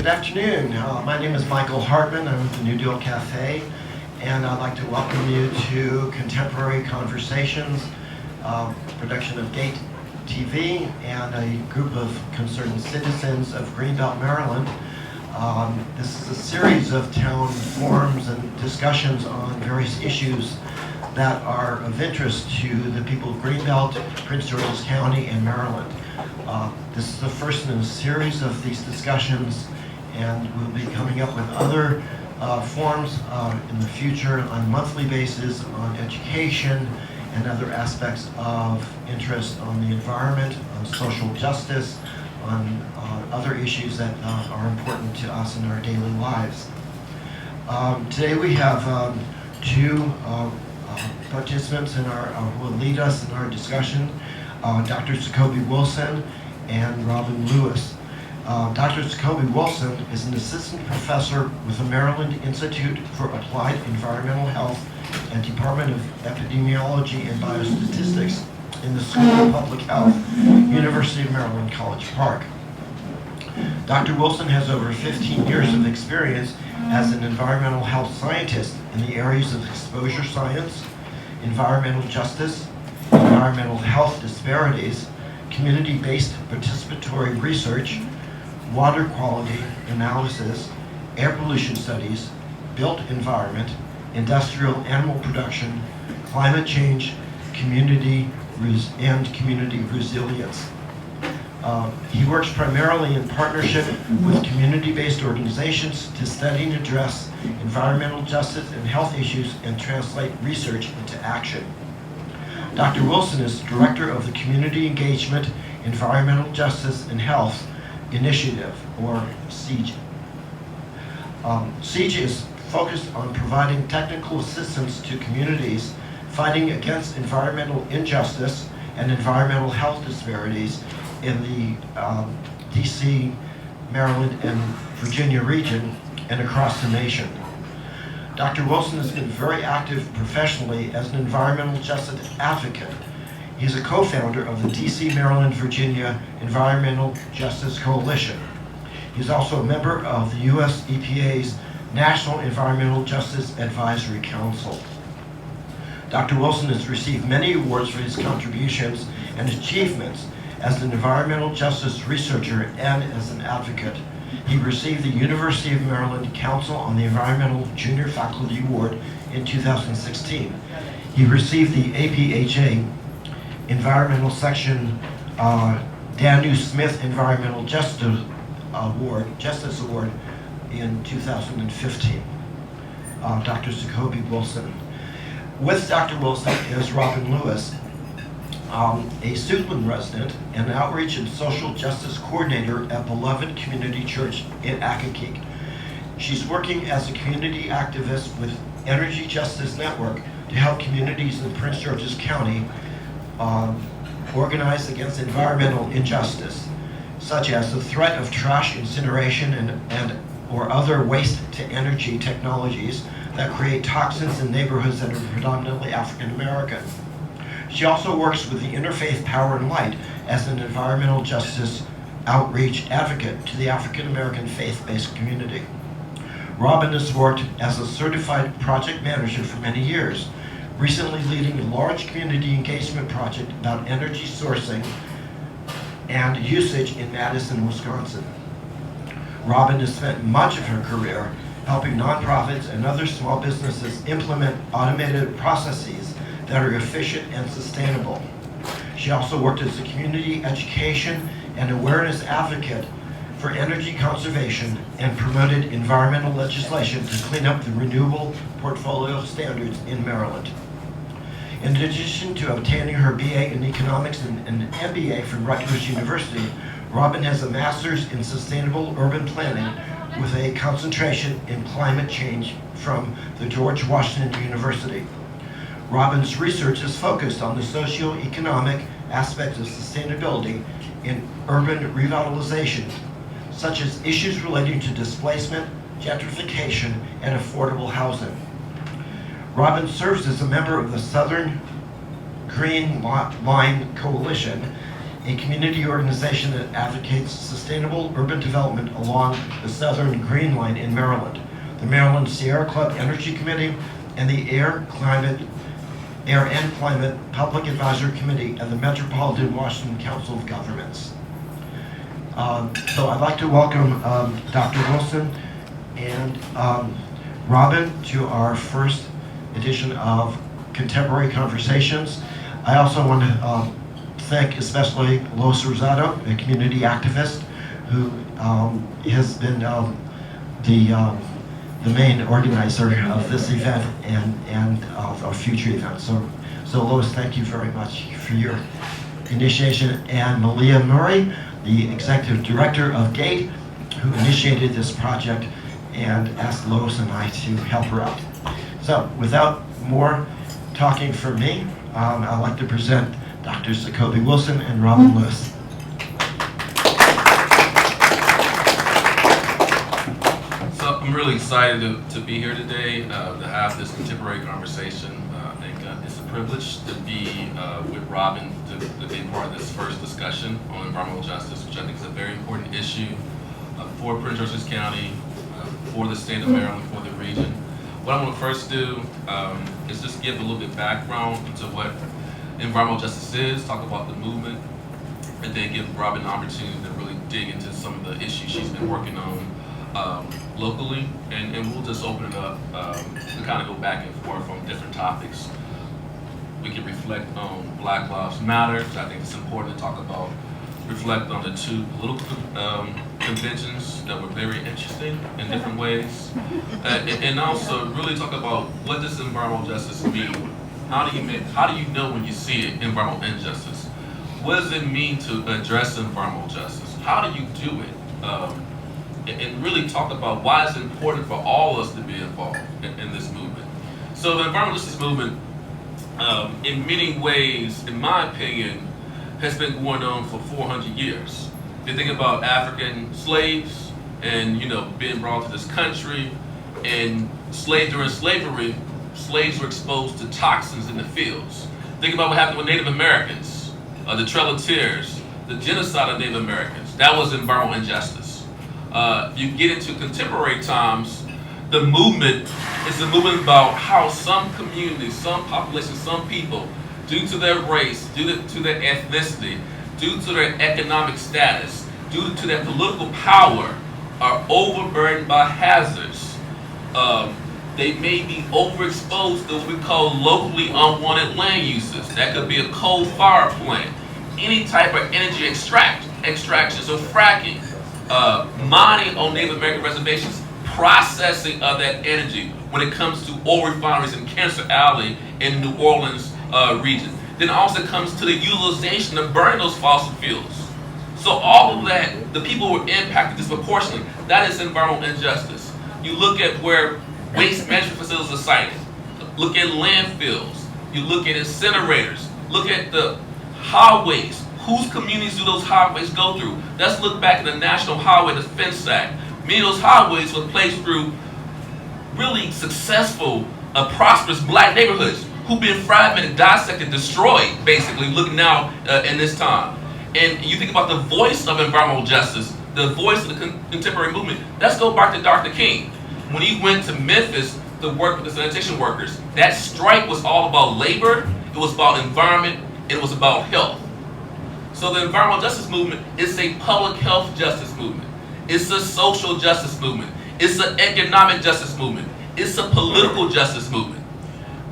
Good afternoon. My name is Michael Hartman. I'm with the New Deal Cafe, and I'd like to welcome you to Contemporary Conversations, production of Gate TV, and a group of concerned citizens of Greenbelt, Maryland. This is a series of town forums and discussions on various issues that are of interest to the people of Greenbelt, Prince George's County, and Maryland. This is the first in a series of these discussions, and we'll be coming up with other forums in the future on a monthly basis on education and other aspects of interest on the environment, on social justice, on other issues that are important to us in our daily lives. Today we have two participants who will lead us in our discussion, Dr. Jacoby Wilson and Robin Lewis. Dr. Jacoby Wilson is an assistant professor with the Maryland Institute for Applied Environmental Health and Department of Epidemiology and Biostatistics in the School of Public Health, University of Maryland, College Park. Dr. Wilson has over 15 years of experience as an environmental health scientist in the areas of exposure science, environmental justice, environmental health disparities, community-based participatory research, water quality analysis, air pollution studies, built environment, industrial animal production, climate change, community resilience. He works primarily in partnership with community-based organizations to study and address environmental justice and health issues and translate research into action. Dr. Wilson is director of the Community Engagement, Environmental Justice and Health Initiative, or SEEG. SEEG is focused on providing technical assistance to communities fighting against environmental injustice and environmental health disparities in the DC, Maryland, and Virginia region and across the nation. Dr. Wilson has been very active professionally as an environmental justice advocate. He's a co-founder of the DC, Maryland, Virginia Environmental Justice Coalition. He's also a member of the US EPA's National Environmental Justice Advisory Council. Dr. Wilson has received many awards for his contributions and achievements as an environmental justice researcher and as an advocate. He received the University of Maryland Council on the Environmental Junior Faculty Award in 2016. He received the APHA Environmental Section Danu Smith Environmental Justice Award in 2015. Dr. Jacoby Wilson. With Dr. Wilson is Robin Lewis, a Suitland resident and outreach and social justice coordinator at Beloved Community Church in Accokeek. She's working as a community activist with Energy Justice Network to help communities in Prince George's County organize against environmental injustice, such as the threat of trash incineration or other waste-to-energy technologies that create toxins in neighborhoods that are predominantly African American. She also works with the Interfaith Power and Light as an environmental justice outreach advocate to the African American faith-based community. Robin has worked as a certified project manager for many years, recently leading a large community engagement project about energy sourcing and usage in Madison, Wisconsin. Robin has spent much of her career helping nonprofits and other small businesses implement automated processes that are efficient and sustainable. She also worked as a community education and awareness advocate for energy conservation and promoted environmental legislation to clean up the renewable portfolio standards in Maryland. In addition to obtaining her BA in economics and an MBA from Rutgers University, Robin has a master's in sustainable urban planning with a concentration in climate change from the George Washington University. Robin's research is focused on the socio-economic aspects of sustainability in urban revitalization, such as issues relating to displacement, gentrification, and affordable housing. Robin serves as a member of the Southern Green Line Coalition a community organization that advocates sustainable urban development along the Southern Green Line in Maryland, the Maryland Sierra Club Energy Committee, and the Air and Climate Public Advisory Committee of the Metropolitan Washington Council of Governments. So I'd like to welcome Dr. Wilson and Robin to our first edition of Contemporary Conversations. I also want to thank especially Lois Rosado, a community activist who has been the main organizer of this event and of future events. So Lois, thank you very much for your initiation. And Malia Murray, the executive director of GATE, who initiated this project and asked Lois and I to help her out. So without more talking from me, I'd like to present Dr. Jacoby Wilson and Robin Lewis. So I'm really excited to be here today, to have this contemporary conversation. I think it's a privilege to be with Robin, to be part of this first discussion on environmental justice, which I think is a very important issue for Prince George's County, for the state of Maryland, for the region. What I'm going to first do is just give a little bit background into what environmental justice is, talk about the movement, and then give Robin an opportunity to really dig into some of the issues she's been working on locally, and we'll just open it up to kind of go back and forth on different topics. We can reflect on Black Lives Matter, which I think it's important to talk about, reflect on the two political conventions that were very interesting in different ways, and also really talk about what does environmental justice mean. How do you know when you see it, environmental injustice? What does it mean to address environmental justice? How do you do it? And really talk about why it's important for all of us to be involved in this movement. So the environmental justice movement, in many ways, in my opinion, has been going on for 400 years. If you think about African slaves and being brought to this country, and during slavery, slaves were exposed to toxins in the fields. Think about what happened with Native Americans, the Trail of Tears, the genocide of Native Americans. That was environmental injustice. You get into contemporary times, the movement is a movement about how some communities, some populations, some people, due to their race, due to their ethnicity, due to their economic status, due to their political power, are overburdened by hazards. They may be overexposed to what we call locally unwanted land uses. That could be a coal fire plant, any type of energy extraction, so fracking, mining on Native American reservations, processing of that energy when it comes to oil refineries in Cancer Alley in New Orleans region. Then also comes to the utilization of burning those fossil fuels. So all of that, the people were impacted disproportionately. That is environmental injustice. You look at where waste management facilities are sited. Look at landfills. You look at incinerators. Look at the highways. Whose communities do those highways go through? Let's look back at the National Highway Defense Act. Many of those highways were placed through really successful, prosperous black neighborhoods who've been fragmented, dissected, destroyed, basically, looking now in this time. And you think about the voice of environmental justice, the voice of the contemporary movement. Let's go back to Dr. King. When he went to Memphis to work with the sanitation workers, that strike was all about labor, it was about environment, and it was about health. So the environmental justice movement is a public health justice movement. It's a social justice movement. It's an economic justice movement. It's a political justice movement.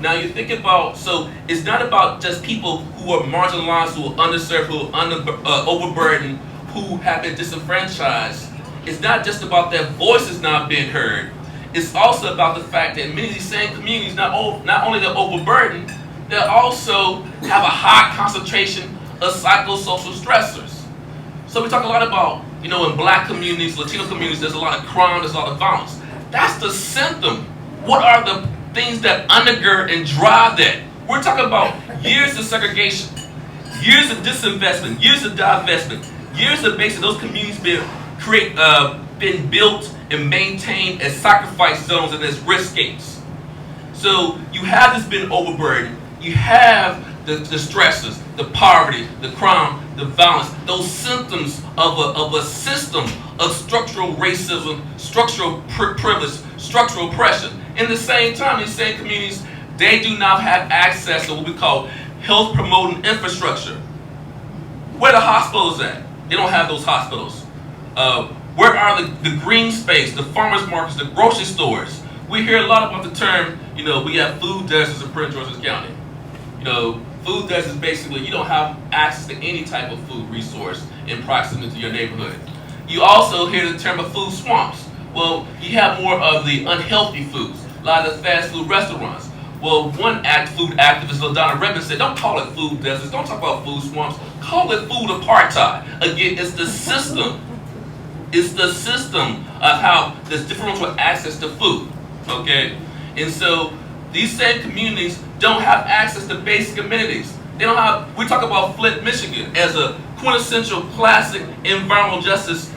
Now you think about, so it's not about just people who are marginalized, who are underserved, who are overburdened, who have been disenfranchised. It's not just about their voices not being heard. It's also about the fact that many of these same communities, not only they're overburdened, they also have a high concentration of psychosocial stressors. So we talk a lot about, in black communities, Latino communities, there's a lot of crime, there's a lot of violence. That's the symptom. What are the things that undergird and drive that? We're talking about years of segregation, years of disinvestment, years of divestment, years of basically those communities been built and maintained as sacrifice zones and as riskscapes. So you have this been overburdened, you have the stresses, the poverty, the crime, the violence, those symptoms of a system of structural racism, structural privilege, structural oppression. In the same time, these same communities, they do not have access to what we call health promoting infrastructure. Where the hospitals at? They don't have those hospitals. Where are the green space, the farmers markets, the grocery stores? We hear a lot about the term, we have food deserts in Prince George's County. Food deserts is basically you don't have access to any type of food resource in proximity to your neighborhood. You also hear the term of food swamps. Well, you have more of the unhealthy foods, a lot of the fast food restaurants. Well, one food activist, LaDonna Redmond, said, don't call it food deserts, don't talk about food swamps, call it food apartheid. Again, it's the system. It's the system of how there's different with access to food, okay? And so these same communities don't have access to basic amenities. They don't have, we talk about Flint, Michigan as a quintessential classic environmental justice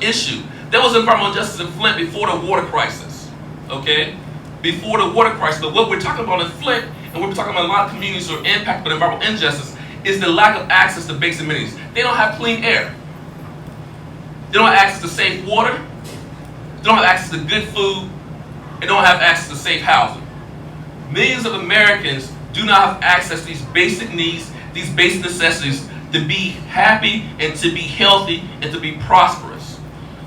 issue. There was environmental justice in Flint before the water crisis, okay? Before the water crisis. But what we're talking about in Flint, and what we're talking about in a lot of communities who are impacted by environmental injustice, is the lack of access to basic amenities. They don't have clean air. They don't have access to safe water. They don't have access to good food. They don't have access to safe housing. Millions of Americans do not have access to these basic needs, these basic necessities to be happy and to be healthy and to be prosperous.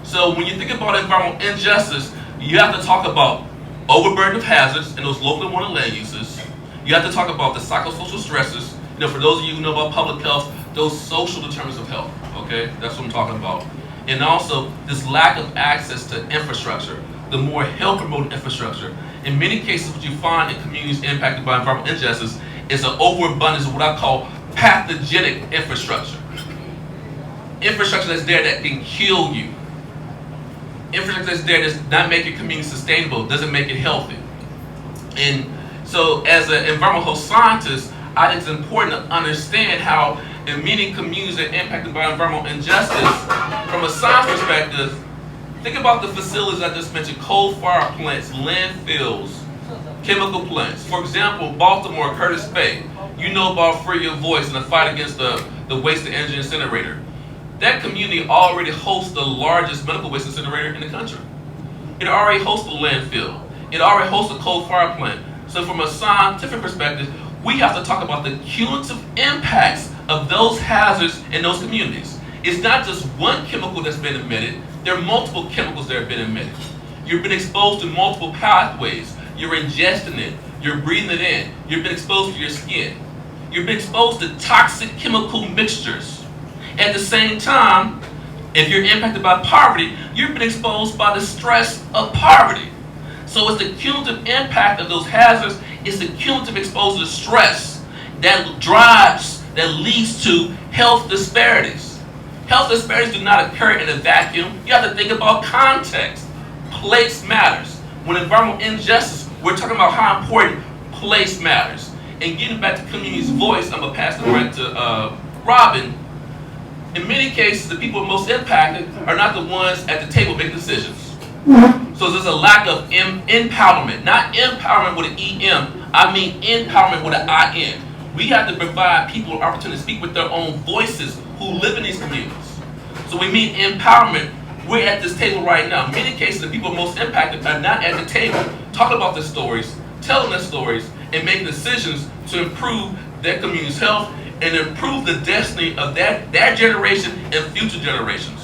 So when you think about environmental injustice, you have to talk about overburden of hazards and those locally wanted land uses. You have to talk about the psychosocial stresses. For those of you who know about public health, those social determinants of health, okay? That's what I'm talking about. And also this lack of access to infrastructure, the more health promoting infrastructure. In many cases, what you find in communities impacted by environmental injustice is an overabundance of what I call pathogenic infrastructure. Infrastructure that's there that can kill you. Infrastructure that's there that's not making community sustainable, doesn't make it healthy. And so as an environmental health scientist, I think it's important to understand how in many communities that are impacted by environmental injustice, from a science perspective, think about the facilities I just mentioned, coal fire plants, landfills, chemical plants. For example, Baltimore, Curtis Bay, you know about Free Your Voice and the fight against the waste-to-energy incinerator. That community already hosts the largest medical waste incinerator in the country. It already hosts a landfill. It already hosts a coal fire plant. So from a scientific perspective, we have to talk about the cumulative impacts of those hazards in those communities. It's not just one chemical that's been emitted. There are multiple chemicals that have been emitted. You've been exposed to multiple pathways. You're ingesting it. You're breathing it in. You've been exposed to your skin. You've been exposed to toxic chemical mixtures. At the same time, if you're impacted by poverty, you've been exposed by the stress of poverty. So it's the cumulative impact of those hazards, it's the cumulative exposure to stress that leads to health disparities. Health disparities do not occur in a vacuum. You have to think about context. Place matters. When environmental injustice, we're talking about how important place matters. And getting back to community's voice, I'm going to pass the right to Robin. In many cases, the people most impacted are not the ones at the table making decisions. So there's a lack of empowerment, not empowerment with an EM, I mean empowerment with an IN. We have to provide people an opportunity to speak with their own voices who live in these communities. So we mean empowerment. We're at this table right now. In many cases, the people most impacted are not at the table talking about their stories, telling their stories, and making decisions to improve their community's health and improve the destiny of their generation and future generations.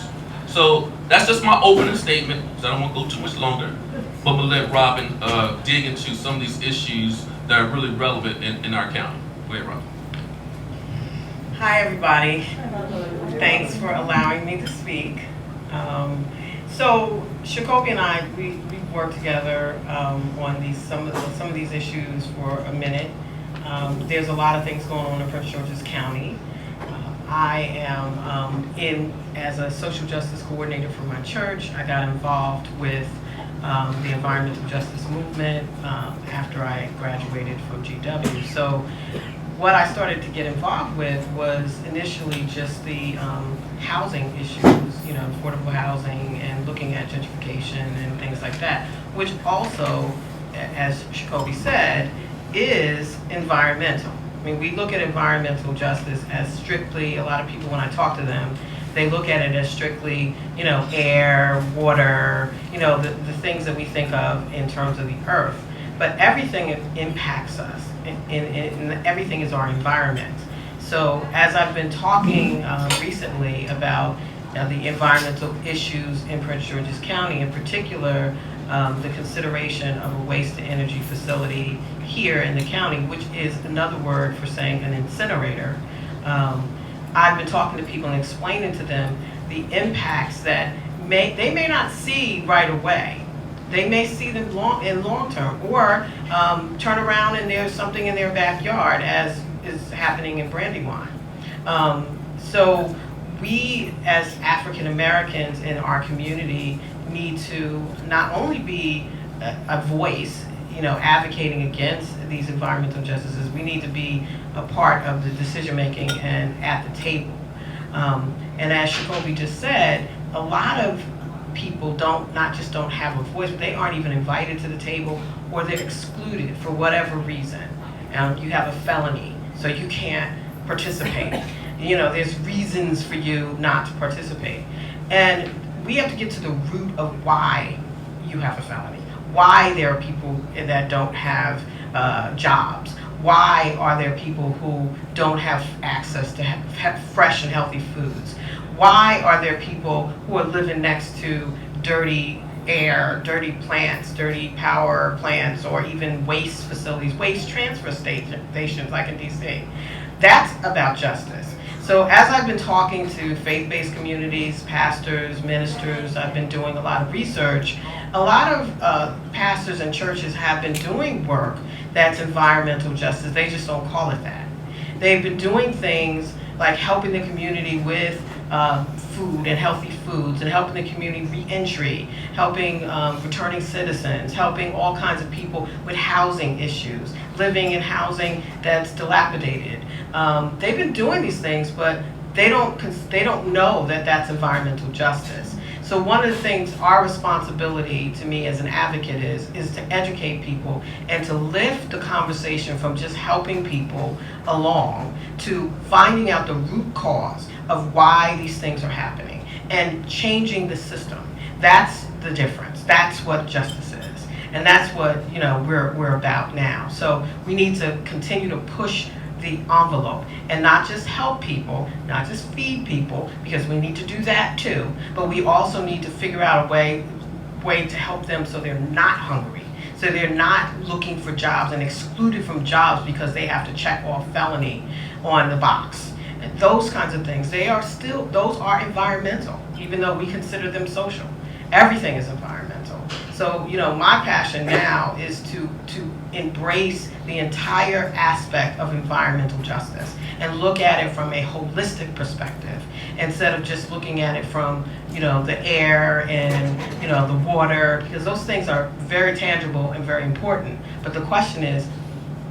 So that's just my opening statement, so I don't want to go too much longer. But I'm going to let Robin dig into some of these issues that are really relevant in our county. Go ahead, Robin. Hi, everybody. Thanks for allowing me to speak. So Shakobi and I, we've worked together on some of these issues for a minute. There's a lot of things going on in Prince George's County. I am as a social justice coordinator for my church. I got involved with the environmental justice movement after I graduated from GW. So what I started to get involved with was initially just the housing issues, affordable housing and looking at gentrification and things like that, which also, as Shakobi said, is environmental. I mean, we look at environmental justice as strictly, a lot of people when I talk to them, they look at it as strictly, air, water, the things that we think of in terms of the earth. But everything impacts us, and everything is our environment. So as I've been talking recently about the environmental issues in Prince George's County, in particular, the consideration of a waste-to-energy facility here in the county, which is another word for saying an incinerator. I've been talking to people and explaining to them the impacts that they may not see right away. They may see them in long term, or turn around and there's something in their backyard, as is happening in Brandywine. So we, as African Americans in our community, need to not only be a voice, advocating against these environmental injustices, we need to be a part of the decision making and at the table. And as Shakobi just said, a lot of people not just don't have a voice, but they aren't even invited to the table, or they're excluded for whatever reason. You have a felony, so you can't participate. There's reasons for you not to participate. And we have to get to the root of why you have a felony, why there are people that don't have jobs, why are there people who don't have access to have fresh and healthy foods, why are there people who are living next to dirty air, dirty plants, dirty power plants, or even waste facilities, waste transfer stations like in DC. That's about justice. So as I've been talking to faith-based communities, pastors, ministers, I've been doing a lot of research. A lot of pastors and churches have been doing work that's environmental justice. They just don't call it that. They've been doing things like helping the community with food and healthy foods, and helping the community re-entry, helping returning citizens, helping all kinds of people with housing issues, living in housing that's dilapidated. They've been doing these things, but they don't know that that's environmental justice. So one of the things, our responsibility to me as an advocate is to educate people and to lift the conversation from just helping people along to finding out the root cause of why these things are happening and changing the system. That's the difference. That's what justice is. And that's what we're about now. So we need to continue to push the envelope and not just help people, not just feed people, because we need to do that too, but we also need to figure out a way to help them so they're not hungry, so they're not looking for jobs and excluded from jobs because they have to check off felony on the box. And those kinds of things, those are environmental, even though we consider them social. Everything is environmental. So, my passion now is to embrace the entire aspect of environmental justice and look at it from a holistic perspective instead of just looking at it from, the air and, the water, because those things are very tangible and very important. But the question is,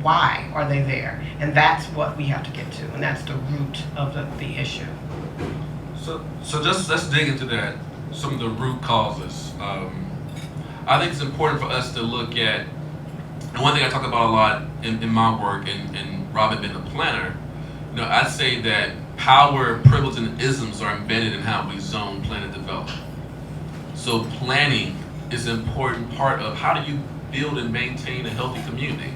why are they there? And that's what we have to get to, and that's the root of the issue. So just let's dig into that, some of the root causes. I think it's important for us to look at, and one thing I talk about a lot in my work, and Robin being the planner, I say that power, privilege, and isms are embedded in how we zone, plan, and develop. So planning is an important part of how do you build and maintain a healthy community.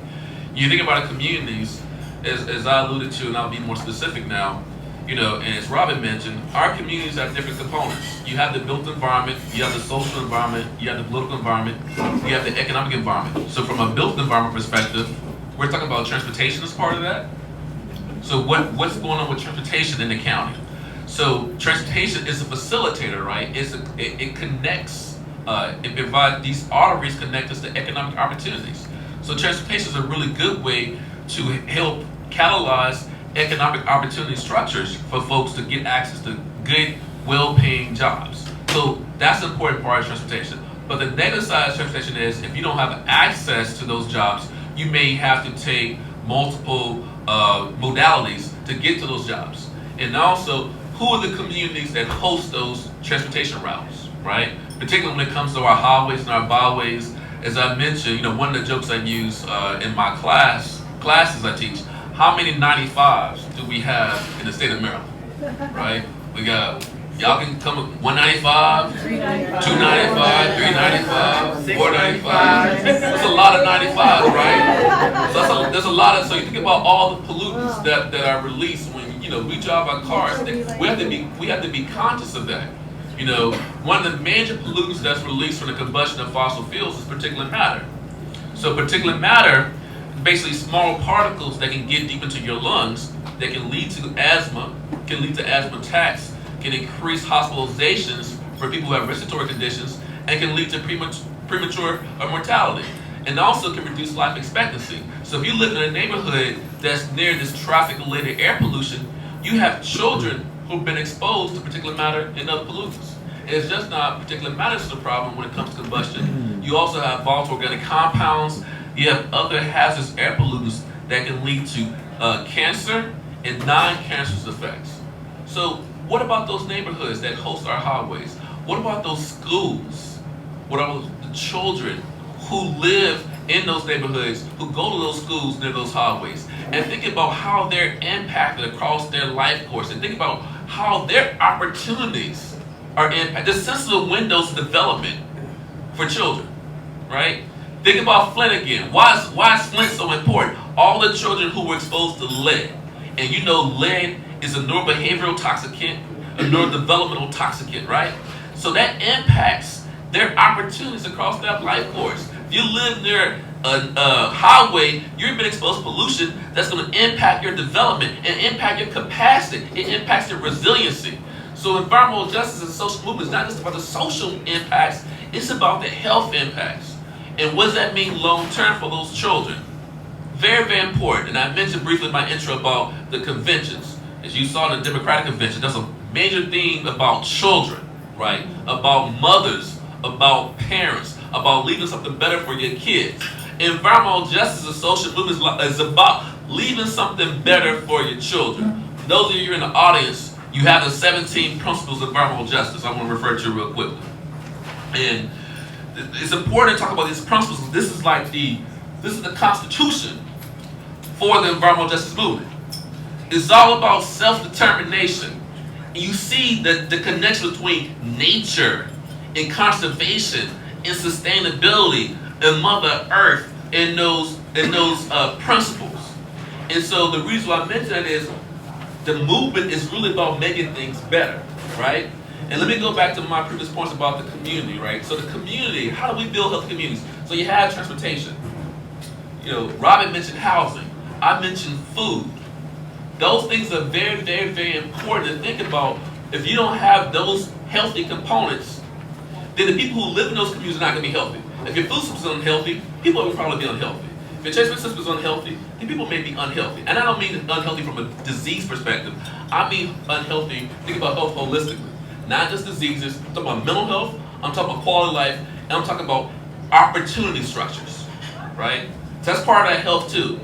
You think about communities, as I alluded to, and I'll be more specific now, and as Robin mentioned, our communities have different components. You have the built environment, you have the social environment, you have the political environment, you have the economic environment. So from a built environment perspective, we're talking about transportation as part of that. So what's going on with transportation in the county? So transportation is a facilitator, right? It connects, it provides, these arteries connect us to economic opportunities. So transportation is a really good way to help catalyze economic opportunity structures for folks to get access to good, well-paying jobs. So that's an important part of transportation. But the negative side of transportation is if you don't have access to those jobs, you may have to take multiple modalities to get to those jobs. And also, who are the communities that host those transportation routes, right? Particularly when it comes to our highways and our byways. As I mentioned, one of the jokes I use in my classes I teach, how many 95s do we have in the state of Maryland? Right? We got, y'all can come up 195, 295, 395, 495. That's a lot of 95s, right? So there's a lot of, so you think about all the pollutants that are released when, we drive our cars. We have to be conscious of that. One of the major pollutants that's released from the combustion of fossil fuels is particulate matter. So particulate matter, basically small particles that can get deep into your lungs, that can lead to asthma, can lead to asthma attacks, can increase hospitalizations for people who have respiratory conditions, and can lead to premature mortality. And also can reduce life expectancy. So if you live in a neighborhood that's near this traffic-related air pollution, you have children who've been exposed to particulate matter and other pollutants. And it's just not particulate matter is the problem when it comes to combustion. You also have volatile organic compounds. You have other hazardous air pollutants that can lead to cancer and non-cancerous effects. So what about those neighborhoods that host our highways? What about those schools? What about the children who live in those neighborhoods, who go to those schools near those highways? And think about how they're impacted across their life course, and think about how their opportunities are impacted. There's sensitive windows of development for children, right? Think about Flint again. Why is Flint so important? All the children who were exposed to lead, and lead is a neurobehavioral toxicant, a neurodevelopmental toxicant, right? So that impacts their opportunities across that life course. If you live near a highway, you've been exposed to pollution that's going to impact your development and impact your capacity. It impacts your resiliency. So environmental justice and social movement is not just about the social impacts, it's about the health impacts. And what does that mean long term for those children? Very, very important. And I mentioned briefly in my intro about the conventions. As you saw in the Democratic convention, that's a major theme about children, right? About mothers, about parents, about leaving something better for your kids. Environmental justice and social movement is about leaving something better for your children. For those of you in the audience, you have the 17 principles of environmental justice I want to refer to real quickly. And it's important to talk about these principles. This is the constitution for the environmental justice movement. It's all about self-determination. And you see the connection between nature and conservation and sustainability and Mother Earth and those principles. And so the reason why I mention that is the movement is really about making things better, right? And let me go back to my previous points about the community, right? So the community, how do we build healthy communities? So you have transportation. Robin mentioned housing. I mentioned food. Those things are very, very, very important to think about. If you don't have those healthy components, then the people who live in those communities are not going to be healthy. If your food system is unhealthy, people will probably be unhealthy. If your transport system is unhealthy, then people may be unhealthy. And I don't mean unhealthy from a disease perspective. I mean unhealthy, think about health holistically. Not just diseases, I'm talking about mental health, I'm talking about quality of life, and I'm talking about opportunity structures, right? So that's part of that health too,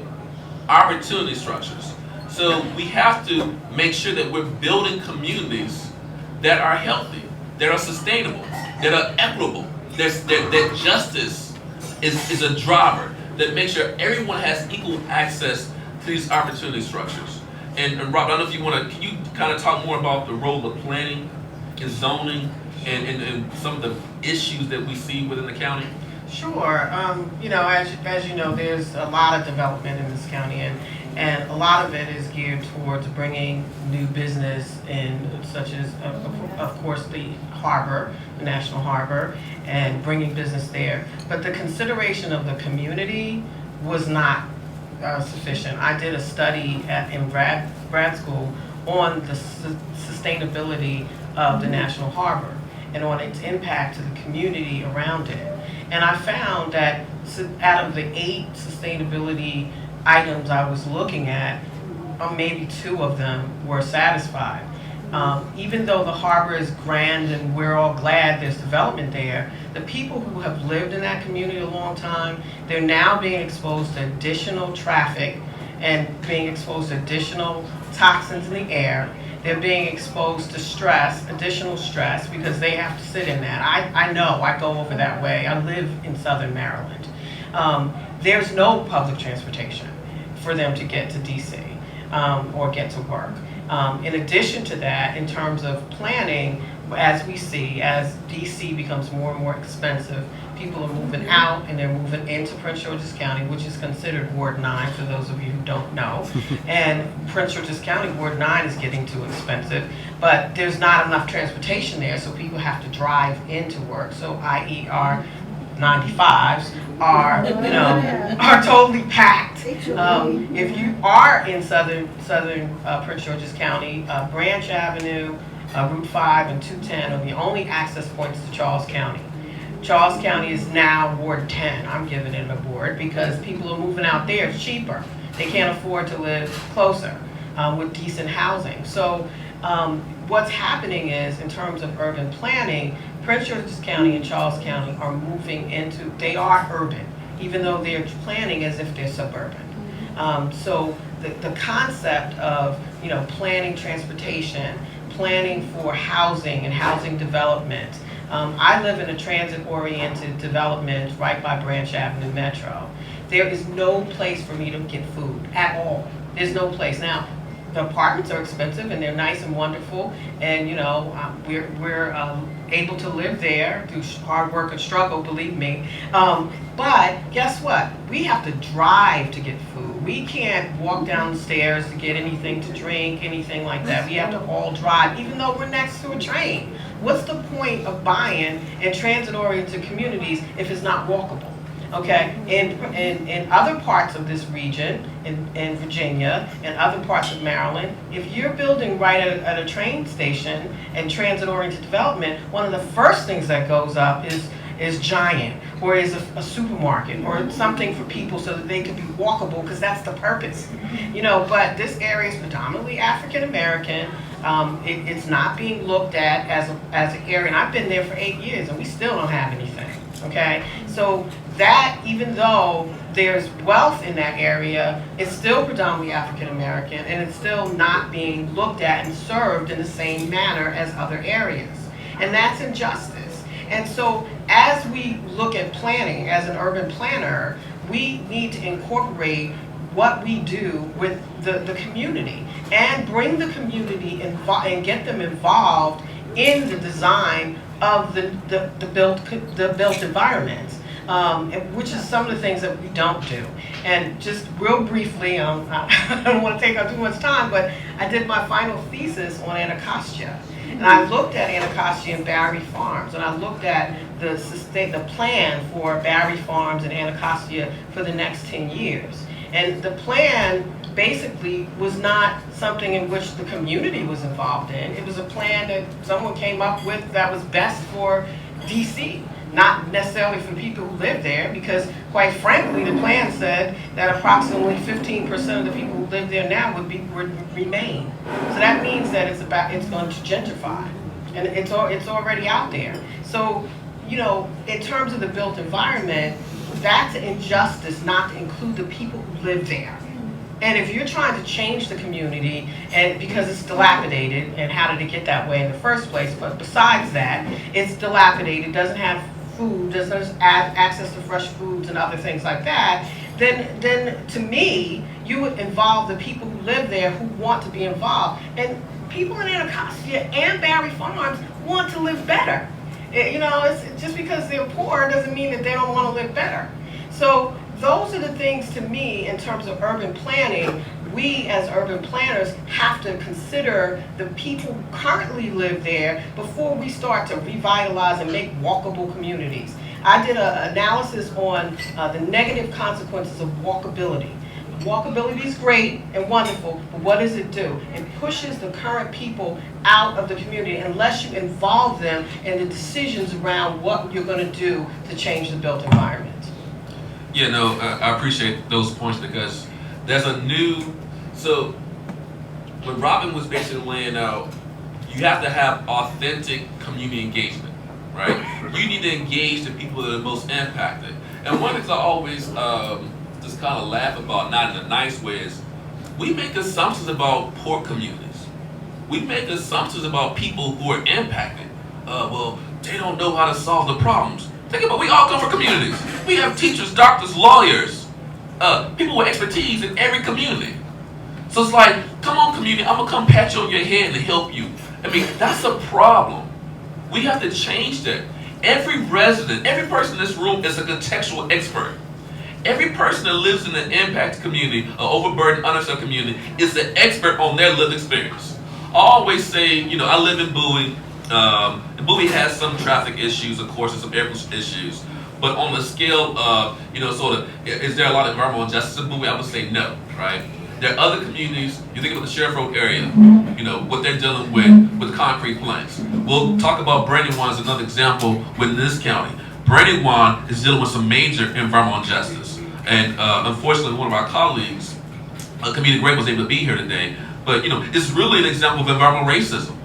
opportunity structures. So we have to make sure that we're building communities that are healthy, that are sustainable, that are equitable, that justice is a driver, that makes sure everyone has equal access to these opportunity structures. And Rob, I don't know if can you kind of talk more about the role of planning and zoning and some of the issues that we see within the county? Sure. As you know, there's a lot of development in this county, and a lot of it is geared towards bringing new business in, such as, of course, the harbor, the National Harbor, and bringing business there. But the consideration of the community was not sufficient. I did a study in grad school on the sustainability of the National Harbor and on its impact to the community around it. And I found that out of the 8 sustainability items I was looking at, maybe 2 of them were satisfied. Even though the harbor is grand and we're all glad there's development there, the people who have lived in that community a long time, they're now being exposed to additional traffic and being exposed to additional toxins in the air. They're being exposed to stress, additional stress, because they have to sit in that. I know, I go over that way. I live in Southern Maryland. There's no public transportation. for them to get to DC or get to work. In addition to that, in terms of planning, as we see, as DC becomes more and more expensive, people are moving out and they're moving into Prince George's County, which is considered Ward 9 for those of you who don't know. And Prince George's County, Ward 9 is getting too expensive, but there's not enough transportation there, so people have to drive into work. So i.e. our 95s are totally packed. If you are in southern Prince George's County, Branch Avenue, Route 5 and 210 are the only access points to Charles County. Charles County is now Ward 10. I'm giving it a ward because people are moving out there. It's cheaper. They can't afford to live closer with decent housing. So what's happening is, in terms of urban planning, Prince George's County and Charles County are moving into, they are urban, even though they're planning as if they're suburban. So the concept of planning transportation, planning for housing and housing development. I live in a transit-oriented development right by Branch Avenue Metro. There is no place for me to get food at all. There's no place. Now, the apartments are expensive and they're nice and wonderful, and we're able to live there through hard work and struggle, believe me. But guess what? We have to drive to get food. We can't walk down the stairs to get anything to drink, anything like that. We have to all drive, even though we're next to a train. What's the point of buying in transit-oriented communities if it's not walkable? Okay, in other parts of this region, in Virginia and other parts of Maryland, if you're building right at a train station and transit-oriented development, one of the first things that goes up is Giant, or is a supermarket, or something for people so that they can be walkable, because that's the purpose. But this area is predominantly African American. It's not being looked at as an area, and I've been there for 8 years and we still don't have anything. Okay, so that, even though there's wealth in that area, it's still predominantly African American, and it's still not being looked at and served in the same manner as other areas. And that's injustice. And so as we look at planning as an urban planner, we need to incorporate what we do with the community and bring the community and get them involved in the design of the built environment, which is some of the things that we don't do. And just real briefly, I don't want to take up too much time, but I did my final thesis on Anacostia. And I looked at Anacostia and Barry Farms, and I looked at the plan for Barry Farms and Anacostia for the next 10 years. And the plan basically was not something in which the community was involved in. It was a plan that someone came up with that was best for DC, not necessarily for people who live there, because quite frankly, the plan said that approximately 15% of the people who live there now would remain. So that means that it's going to gentrify, and it's already out there. So, in terms of the built environment, that's an injustice not to include the people who live there. And if you're trying to change the community, and because it's dilapidated, and how did it get that way in the first place, but besides that, it's dilapidated, doesn't have food, doesn't have access to fresh foods and other things like that, then to me, you would involve the people who live there who want to be involved. And people in Anacostia and Barry Farms want to live better. It's just because they're poor doesn't mean that they don't want to live better. So those are the things, to me, in terms of urban planning, we as urban planners have to consider the people who currently live there before we start to revitalize and make walkable communities. I did an analysis on the negative consequences of walkability. Walkability is great and wonderful, but what does it do? It pushes the current people out of the community unless you involve them in the decisions around what you're going to do to change the built environment. Yeah, no, I appreciate those points, because there's so when Robin was basically laying out, you have to have authentic community engagement, right? You need to engage the people that are the most impacted. And one thing I always just kind of laugh about, not in a nice way, is we make assumptions about poor communities. We make assumptions about people who are impacted. Well, they don't know how to solve the problems. Think about it, we all come from communities. We have teachers, doctors, lawyers, people with expertise in every community. So it's like, come on community, I'm gonna come pat you on your head and help you. I mean, that's a problem. We have to change that. Every resident, every person in this room is a contextual expert. Every person that lives in an impacted community, an overburdened, underserved community, is an expert on their lived experience. I always say, you know, I live in Bowie. Bowie has some traffic issues, of course, and some air pollution issues. But on the scale of, you know, sort of, is there a lot of environmental injustice in Bowie? I would say no, right? There are other communities, you think about the Sheriff Road area, you know, what they're dealing with concrete plants. We'll talk about Brandywine as another example within this county. Brandywine is dealing with some major environmental injustice. And unfortunately, one of our colleagues, Comedian Gray, was able to be here today. But, you know, it's really an example of environmental racism.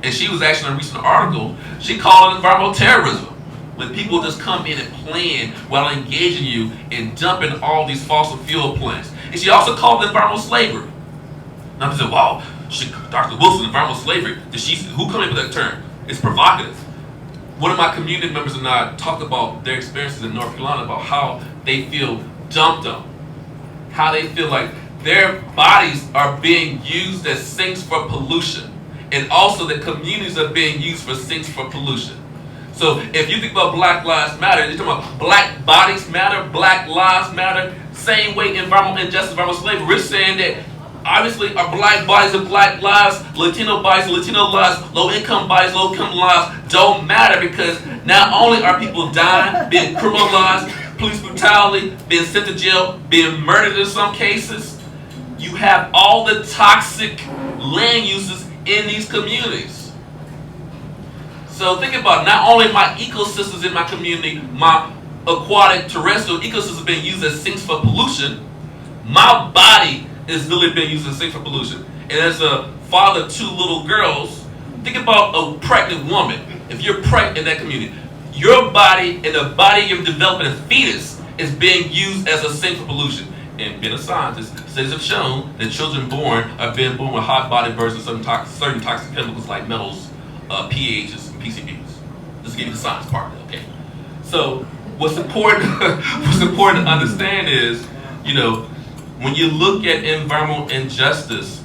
And she was actually in a recent article, she called it environmental terrorism. When people just come in and plan while engaging you in dumping all these fossil fuel plants. And she also called it environmental slavery. Now people say, wow, Dr. Wilson, environmental slavery. Who came up with that term? It's provocative. One of my community members and I talked about their experiences in North Carolina, about how they feel dumped on. How they feel like their bodies are being used as sinks for pollution. And also that communities are being used for sinks for pollution. So if you think about Black Lives Matter, you're talking about black bodies matter, Black lives matter, same way environmental injustice, environmental slavery. We're saying that obviously our black bodies and black lives, Latino bodies and Latino lives, low income bodies, low income lives don't matter, because not only are people dying, being criminalized, police brutality, being sent to jail, being murdered in some cases, you have all the toxic land uses in these communities. So think about it. Not only my ecosystems in my community, my aquatic terrestrial ecosystems being used as sinks for pollution, my body is literally being used as sinks for pollution. And as a father of 2 little girls, think about a pregnant woman. If you're pregnant in that community, your body and the body you're developing a fetus is being used as a sink for pollution. And being a scientist, studies have shown that children born are being born with hot body bursts of certain toxic chemicals like metals, pHs, and PCBs. Just to give you the science part of it, okay? So what's important to understand is, you know, when you look at environmental injustice,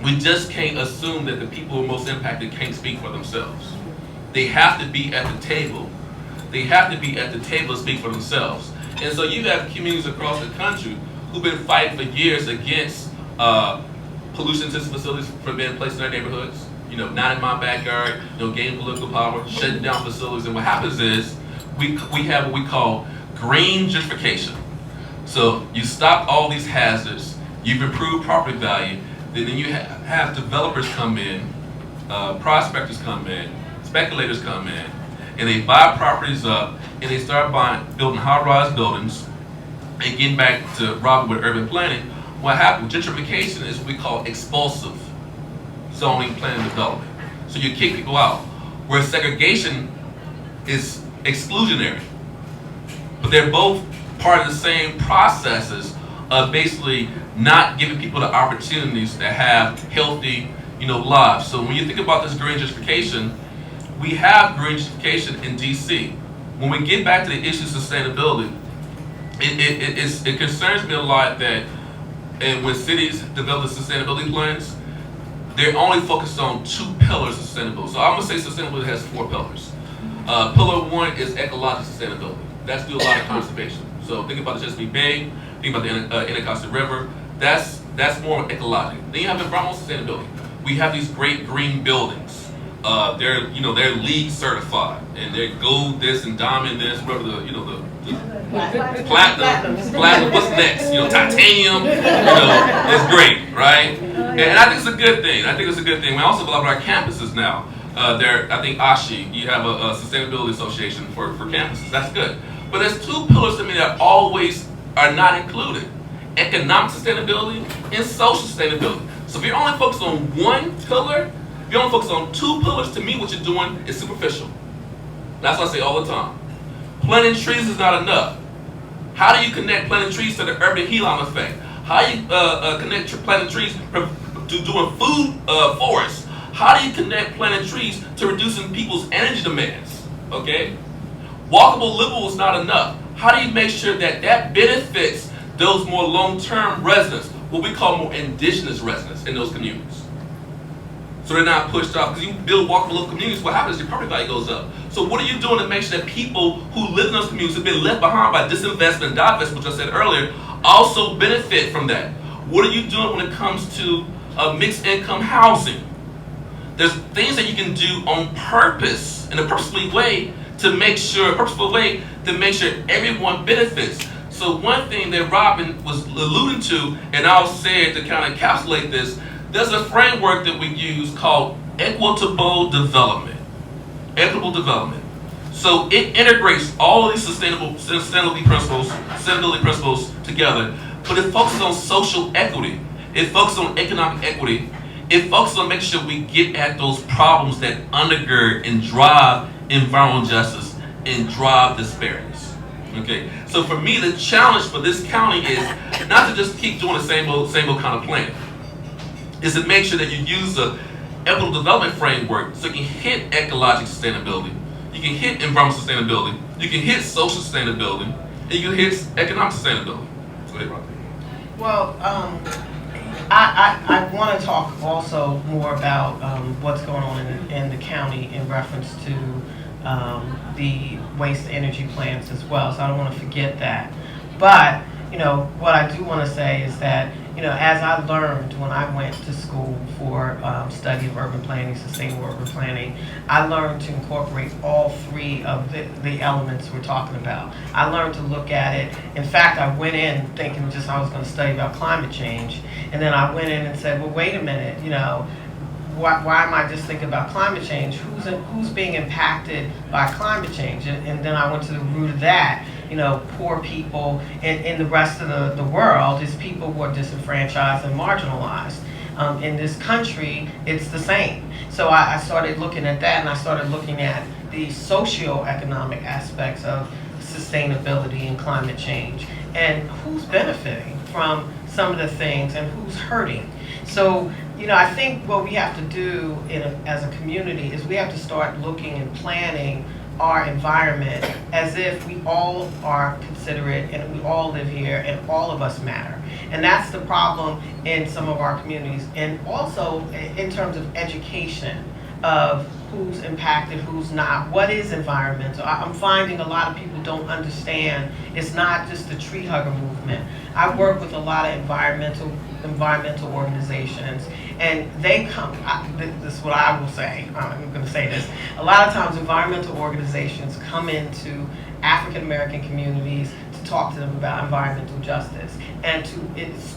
we just can't assume that the people who are most impacted can't speak for themselves. They have to be at the table. They have to be at the table to speak for themselves. And so you have communities across the country who've been fighting for years against pollution-intensive facilities for being placed in their neighborhoods. You know, not in my backyard, you know, gaining political power, shutting down facilities. And what happens is we have what we call green gentrification. So you stop all these hazards, you've improved property value, then you have developers come in, prospectors come in, speculators come in, and they buy properties up, and they start building high-rise buildings. And getting back to Robert with urban planning, what happens, gentrification is what we call expulsive zoning, planning, development. So you kick people out. Where segregation is exclusionary. But they're both part of the same processes of basically not giving people the opportunities to have healthy, you know, lives. So when you think about this green gentrification, we have green gentrification in DC. When we get back to the issue of sustainability, it concerns me a lot that, and when cities develop sustainability plans, they're only focused on 2 pillars of sustainability. So I'm gonna say sustainability has 4 pillars. Pillar 1 is ecological sustainability. That's do a lot of conservation. So think about the Chesapeake Bay, think about the Anacostia River. That's more ecological. Then you have environmental sustainability. We have these great green buildings. They're LEED certified, and they're gold this and diamond this, whatever the platinum. What's next? You know, titanium. You know, it's great, right? And I think it's a good thing. We also develop our campuses now. I think ASHI, you have a sustainability association for campuses. That's good. But there's 2 pillars to me that always are not included: economic sustainability and social sustainability. So if you're only focused on 1 pillar, if you only focus on 2 pillars, to me what you're doing is superficial. That's what I say all the time. Planting trees is not enough. How do you connect planting trees to the urban heat lamp effect? How do you connect planting trees to doing food forests? How do you connect planting trees to reducing people's energy demands? Okay? Walkable, livable is not enough. How do you make sure that benefits those more long-term residents, what we call more indigenous residents in those communities. So they're not pushed off. Because you build walkable communities, what happens is your property value goes up. So what are you doing to make sure that people who live in those communities have been left behind by disinvestment and divestment, which I said earlier, also benefit from that? What are you doing when it comes to mixed income housing? There's things that you can do on purpose, in a purposeful way, to make sure everyone benefits. So one thing that Robin was alluding to, and I'll say it to kind of encapsulate this, there's a framework that we use called equitable development. Equitable development. So it integrates all of these sustainability principles together, but it focuses on social equity. It focuses on economic equity. It focuses on making sure we get at those problems that undergird and drive environmental justice and drive disparities. Okay, so for me, the challenge for this county is not to just keep doing the same old kind of plan. Is to make sure that you use the equitable development framework so you can hit ecological sustainability, you can hit environmental sustainability, you can hit social sustainability, and you can hit economic sustainability. Go ahead, Rob. Well, I want to talk also more about what's going on in the county in reference to the waste to energy plants as well, so I don't want to forget that. But, what I do want to say is that, as I learned when I went to school for study of urban planning, sustainable urban planning, I learned to incorporate all three of the elements we're talking about. I learned to look at it. In fact, I went in thinking just I was going to study about climate change, and then I went in and said, well, wait a minute, why am I just thinking about climate change? Who's being impacted by climate change? And then I went to the root of that. Poor people in the rest of the world is people who are disenfranchised and marginalized. In this country, it's the same. So I started looking at that, and I started looking at the socio-economic aspects of sustainability and climate change, and who's benefiting from some of the things and who's hurting. So, I think what we have to do as a community is we have to start looking and planning our environment as if we all are considerate and we all live here and all of us matter. And that's the problem in some of our communities, and also in terms of education of who's impacted, who's not, what is environmental. I'm finding a lot of people don't understand it's not just the tree hugger movement. I work with a lot of environmental organizations, and they come, this is what I will say, I'm going to say this, a lot of times environmental organizations come into African American communities to talk to them about environmental justice, and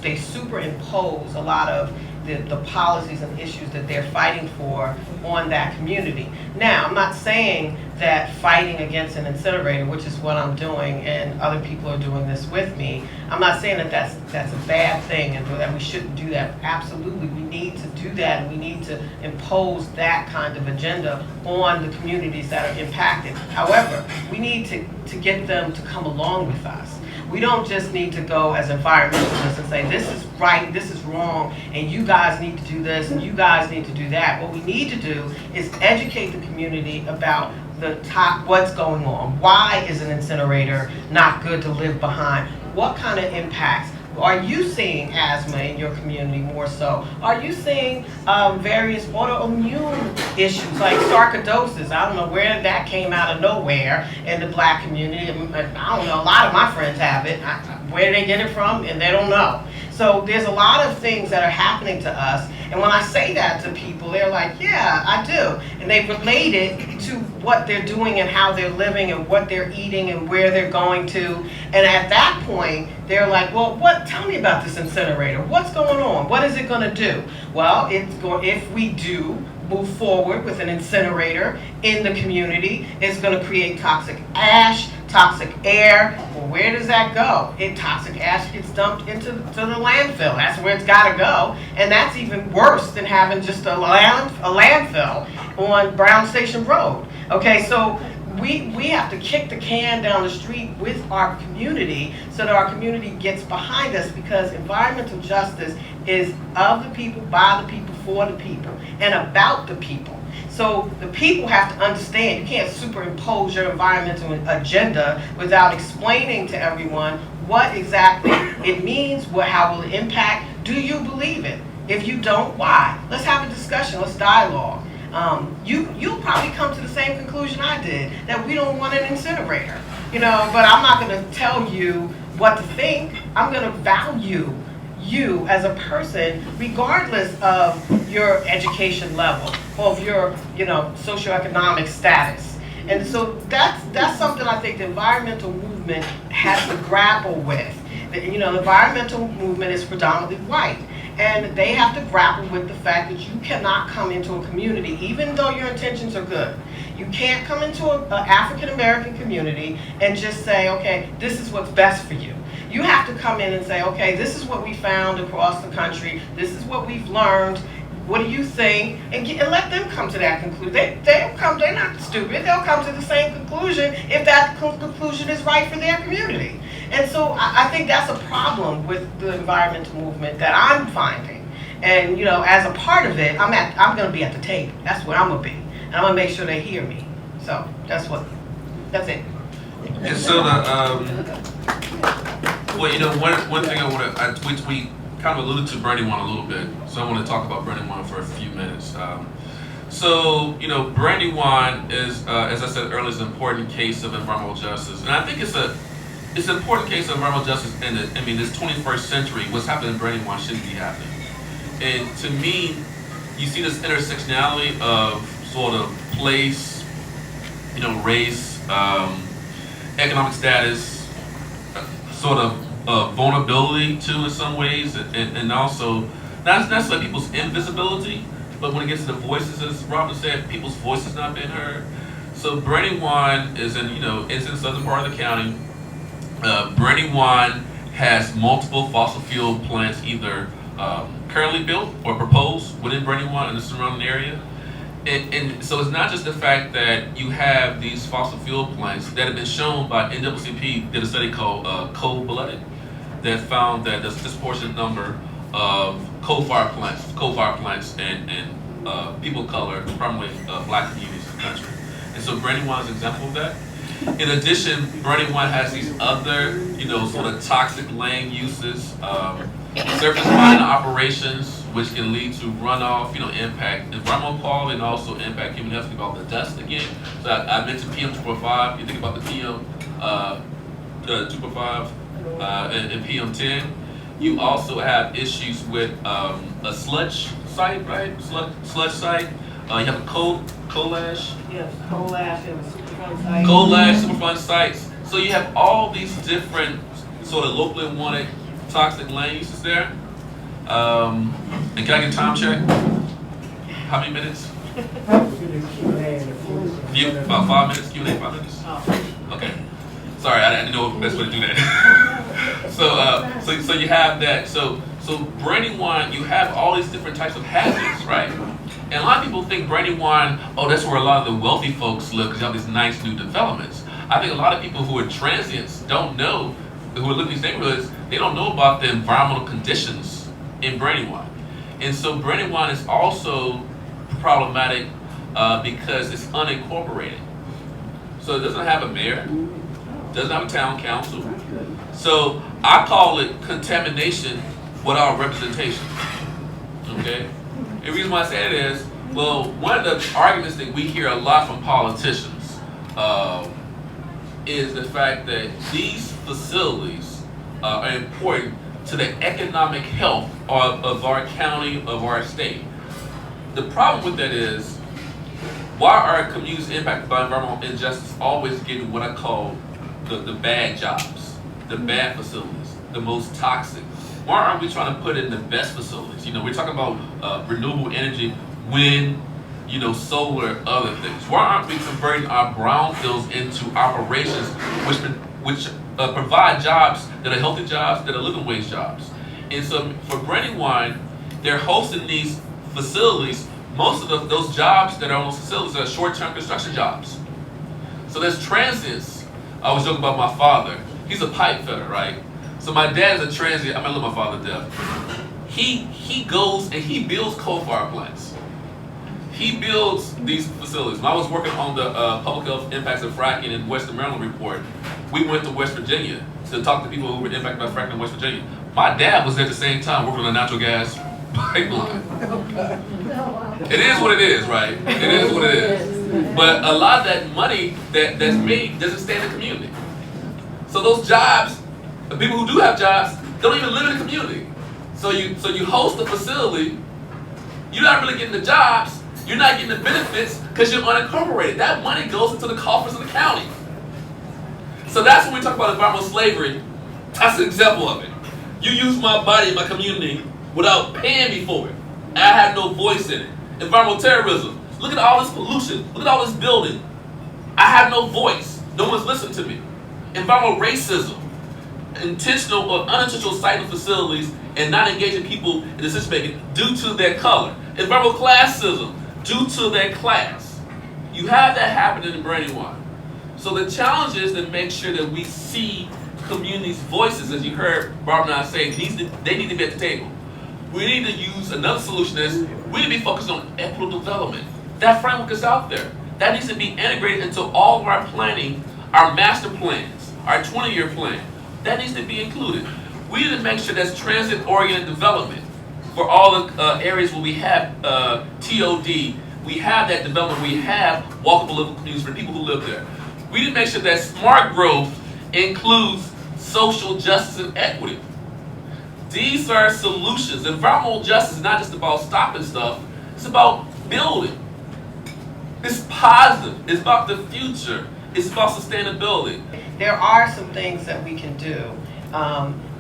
they superimpose a lot of the policies and issues that they're fighting for on that community. Now, I'm not saying that fighting against an incinerator, which is what I'm doing, and other people are doing this with me, I'm not saying that that's a bad thing and that we shouldn't do that. Absolutely, we need to do that, and we need to impose that kind of agenda on the communities that are impacted. However, we need to get them to come along with us. We don't just need to go as environmentalists and say, this is right, this is wrong, and you guys need to do this, and you guys need to do that. What we need to do is educate the community about what's going on. Why is an incinerator not good to live behind? What kind of impacts? Are you seeing asthma in your community more so? Are you seeing various autoimmune issues like sarcoidosis? I don't know where that came out of nowhere in the black community. I don't know, a lot of my friends have it. Where they get it from, and they don't know. So there's a lot of things that are happening to us, and when I say that to people, they're like, yeah, I do. And they relate it to what they're doing and how they're living and what they're eating and where they're going to. And at that point, they're like, well, tell me about this incinerator. What's going on? What is it going to do? Well, if we do move forward with an incinerator in the community, it's going to create toxic ash, toxic air. Well, where does that go? Toxic ash gets dumped into the landfill. That's where it's got to go. And that's even worse than having just a landfill on Brown Station Road. Okay, so we have to kick the can down the street with our community so that our community gets behind us, because environmental justice is of the people, by the people, for the people, and about the people. So the people have to understand, you can't superimpose your environmental agenda without explaining to everyone what exactly it means, how will it impact, do you believe it? If you don't, why? Let's have a discussion, let's dialogue. You'll probably come to the same conclusion I did, that we don't want an incinerator, but I'm not gonna tell you what to think. I'm gonna value you as a person, regardless of your education level or of your, socioeconomic status. And so that's something I think the environmental movement has to grapple with. The environmental movement is predominantly white, and they have to grapple with the fact that you cannot come into a community, even though your intentions are good. You can't come into an African American community and just say, okay, this is what's best for you. You have to come in and say, okay, this is what we found across the country. This is what we've learned. What do you think? And let them come to that conclusion. They'll come, they're not stupid. They'll come to the same conclusion if that conclusion is right for their community. And so I think that's a problem with the environmental movement that I'm finding. And as a part of it, I'm going to be at the table. That's what I'm going to be. And I'm going to make sure they hear me. So that's it. And so one thing I want to, which we kind of alluded to Brandywine a little bit, so I want to talk about Brandywine for a few minutes. Brandywine is, as I said earlier, is an important case of environmental justice, and I think it's an important case of environmental justice in this 21st century. What's happening in Brandywine shouldn't be happening, and to me, you see this intersectionality of sort of place, race, economic status, sort of vulnerability too in some ways, and also not necessarily people's invisibility, but when it gets to the voices, as Robin said, people's voices not being heard. So Brandywine is in the southern part of the county. Brandywine has multiple fossil fuel plants either currently built or proposed within Brandywine and the surrounding area. And so it's not just the fact that you have these fossil fuel plants that have been shown by NAACP, did a study called Cold-Blooded, that found that there's a disproportionate number of coal-fired plants and people of color, primarily black communities in the country. And so Brandywine is an example of that. In addition, Brandywine has these other, sort of toxic land uses, surface mining operations, which can lead to runoff, impact environmental quality and also impact human health. Think about the dust again. So I mentioned PM 2.5. You think about the PM 2.5 and PM 10. You also have issues with a sludge site, right? Sludge site. You have a coal ash. Yes, coal ash and Superfund site. Coal ash, Superfund sites. So you have all these different sort of locally wanted toxic land uses there. And can I get a time check? How many minutes? About 5 minutes. Q&A 5 minutes. Okay. Sorry, I didn't know the best way to do that. So you have that. So Brandywine, you have all these different types of hazards, right? And a lot of people think Brandywine, that's where a lot of the wealthy folks live because you have these nice new developments. I think a lot of people who are transients don't know, who are living in these neighborhoods, they don't know about the environmental conditions in Brandywine. And so Brandywine is also problematic because it's unincorporated. So it doesn't have a mayor, doesn't have a town council. So I call it contamination without representation. Okay? The reason why I say it is, one of the arguments that we hear a lot from politicians is the fact that these facilities are important to the economic health of our county, of our state. The problem with that is, why are communities impacted by environmental injustice always getting what I call the bad jobs, the bad facilities, the most toxic? Why aren't we trying to put in the best facilities? We're talking about renewable energy, wind, solar, other things. Why aren't we converting our brownfields into operations which provide jobs that are healthy jobs, that are living wage jobs? And so for Brandywine, they're hosting these facilities. Most of those jobs that are on those facilities are short-term construction jobs. So there's transients. I was joking about my father. He's a pipe fitter, right? So my dad is a transient. I'm gonna let my father deaf. He goes and he builds coal-fired plants. He builds these facilities. When I was working on the public health impacts of fracking in Western Maryland report, we went to West Virginia to talk to people who were impacted by fracking in West Virginia. My dad was there at the same time working on a natural gas pipeline. It is what it is, right? It is what it is. But a lot of that money that's made doesn't stay in the community. So those jobs, the people who do have jobs, don't even live in the community. So you host a facility, you're not really getting the jobs, you're not getting the benefits because you're unincorporated. That money goes into the coffers of the county. So that's when we talk about environmental slavery. That's an example of it. You use my body in my community without paying me for it. I have no voice in it. Environmental terrorism. Look at all this pollution. Look at all this building. I have no voice. No one's listening to me. Environmental racism. Intentional or unintentional siting facilities and not engaging people in decision making due to their color. Environmental classism due to their class. You have that happening in Brandywine. So the challenge is to make sure that we see communities' voices, as you heard Barbara and I say, they need to be at the table. We need to use another solution is we need to be focused on equitable development. That framework is out there. That needs to be integrated into all of our planning, our master plans, our 20-year plan. That needs to be included. We need to make sure that's transit-oriented development for all the areas where we have TOD. We have that development. We have walkable livable communities for people who live there. We need to make sure that smart growth includes social justice and equity. These are solutions. Environmental justice is not just about stopping stuff. It's about building. It's positive. It's about the future. It's about sustainability. There are some things that we can do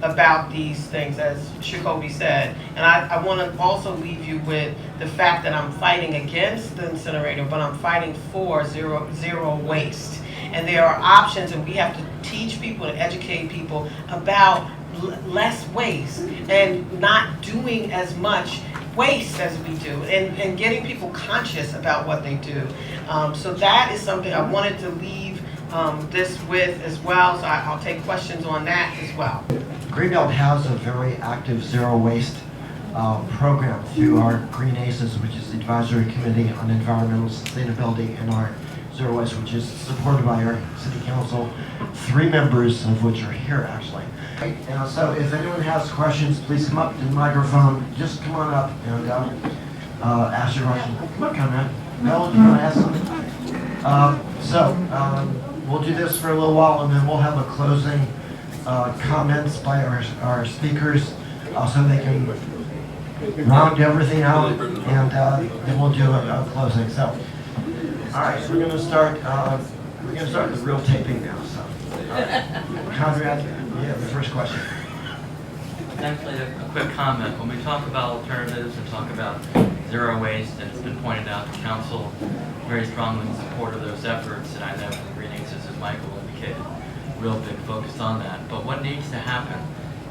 about these things, as Shakobi said. And I want to also leave you with the fact that I'm fighting against the incinerator, but I'm fighting for zero waste. And there are options, and we have to teach people and educate people about less waste and not doing as much waste as we do, and getting people conscious about what they do. So that is something I wanted to leave this with as well, so I'll take questions on that as well. Greenbelt has a very active zero waste program through our Green ACES, which is the Advisory Committee on Environmental Sustainability, and our Zero Waste, which is supported by our City Council, 3 members of which are here actually. And so if anyone has questions, please come up to the microphone. Just come on up and ask your question. Come on, Conrad. Mel, do you want to ask something? We'll do this for a little while, and then we'll have a closing comments by our speakers, so they can round everything out, and then we'll do a closing. So, all right, so we're going to start the real taping now. So, Conrad, you have the first question. Actually, a quick comment. When we talk about alternatives and talk about zero waste, and it's been pointed out, the council very strongly in support of those efforts, and I know from Green ACES, as Michael indicated, real big focus on that. But what needs to happen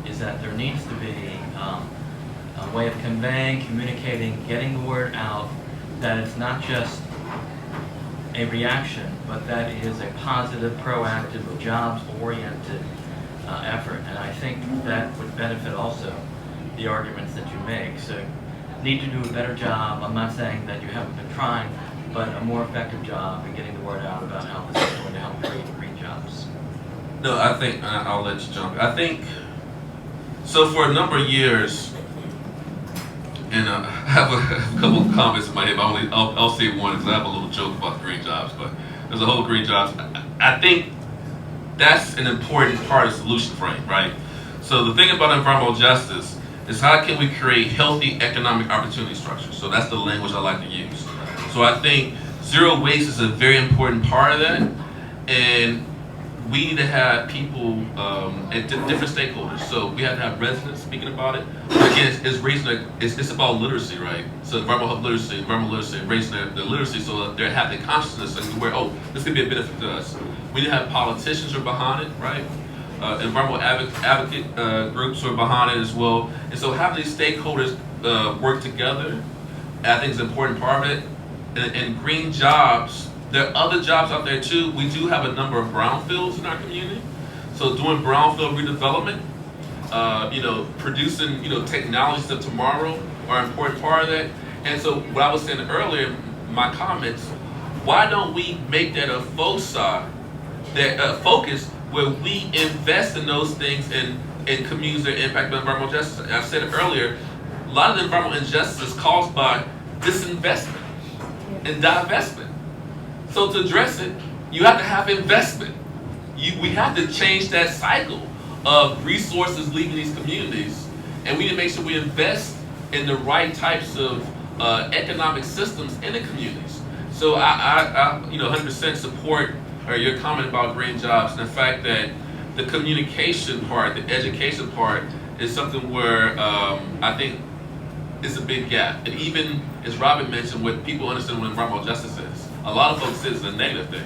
is that there needs to be a way of conveying, communicating, getting the word out that it's not just a reaction, but that it is a positive, proactive, jobs-oriented effort. And I think that would benefit also the arguments that you make. So need to do a better job. I'm not saying that you haven't been trying, but a more effective job in getting the word out about how this is going to help create green jobs. No, I think, I'll let you jump. I think, so for a number of years, and I have a couple of comments in my head, but I'll say one because I have a little joke about the green jobs, but there's a whole green jobs. I think that's an important part of the solution frame, right? So the thing about environmental justice is how can we create healthy economic opportunity structures? So that's the language I like to use. So I think zero waste is a very important part of that, and we need to have people and different stakeholders. So we have to have residents speaking about it. But again, it's about literacy, right? So environmental literacy, raising their literacy so that they have the consciousness as to where, oh, this could be a benefit to us. We need to have politicians who are behind it, right? Environmental advocate groups who are behind it as well. And so having these stakeholders work together, I think is an important part of it. And green jobs, there are other jobs out there too. We do have a number of brownfields in our community. So doing brownfield redevelopment, producing, technologies of tomorrow are an important part of that. And so what I was saying earlier, my comments, why don't we make that a focus where we invest in those things and communities that impact environmental justice? And I've said it earlier, a lot of the environmental injustice is caused by disinvestment and divestment. So to address it, you have to have investment. We have to change that cycle of resources leaving these communities, and we need to make sure we invest in the right types of economic systems in the communities. So I 100% support your comment about green jobs and the fact that the communication part, the education part, is something where I think is a big gap. And even as Robin mentioned, what people understand what environmental justice is, a lot of folks say it's a negative thing.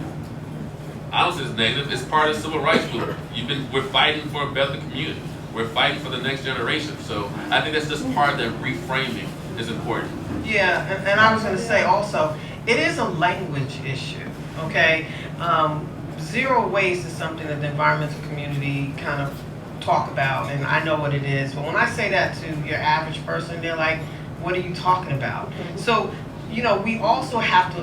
I don't say it's negative. It's part of the civil rights movement. We're fighting for a better community. We're fighting for the next generation. So I think that's just part of that reframing is important. Yeah, and I was going to say also, it is a language issue, okay? Zero waste is something that the environmental community kind of talk about, and I know what it is. But when I say that to your average person, they're like, what are you talking about? So, we also have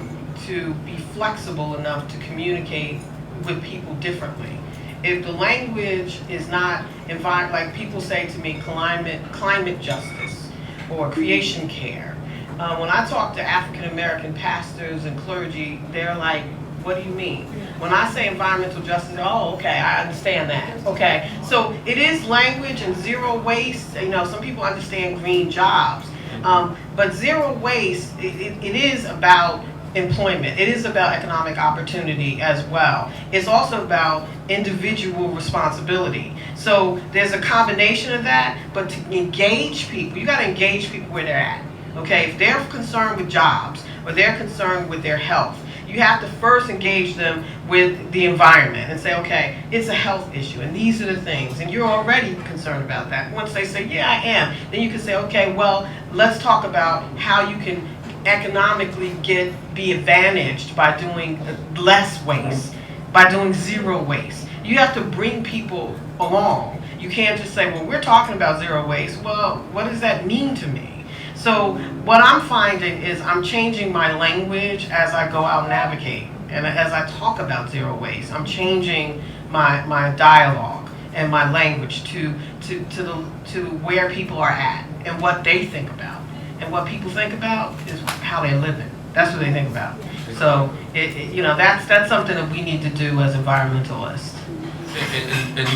to be flexible enough to communicate with people differently. If the language is not like people say to me, climate justice or creation care. When I talk to African American pastors and clergy, they're like, what do you mean? When I say environmental justice, oh, okay, I understand that. Okay, so it is language and zero waste. Some people understand green jobs, but zero waste, it is about employment. It is about economic opportunity as well. It's also about individual responsibility. So there's a combination of that, but to engage people, you got to engage people where they're at. Okay, if they're concerned with jobs or they're concerned with their health, you have to first engage them with the environment and say, okay, it's a health issue and these are the things, and you're already concerned about that. Once they say, yeah, I am, then you can say, okay, well, let's talk about how you can economically be advantaged by doing less waste, by doing zero waste. You have to bring people along. You can't just say, well, we're talking about zero waste. Well, what does that mean to me? So what I'm finding is I'm changing my language as I go out and advocate. And as I talk about zero waste, I'm changing my dialogue and my language to where people are at and what they think about. And what people think about is how they're living. That's what they think about. So that's something that we need to do as environmentalists. And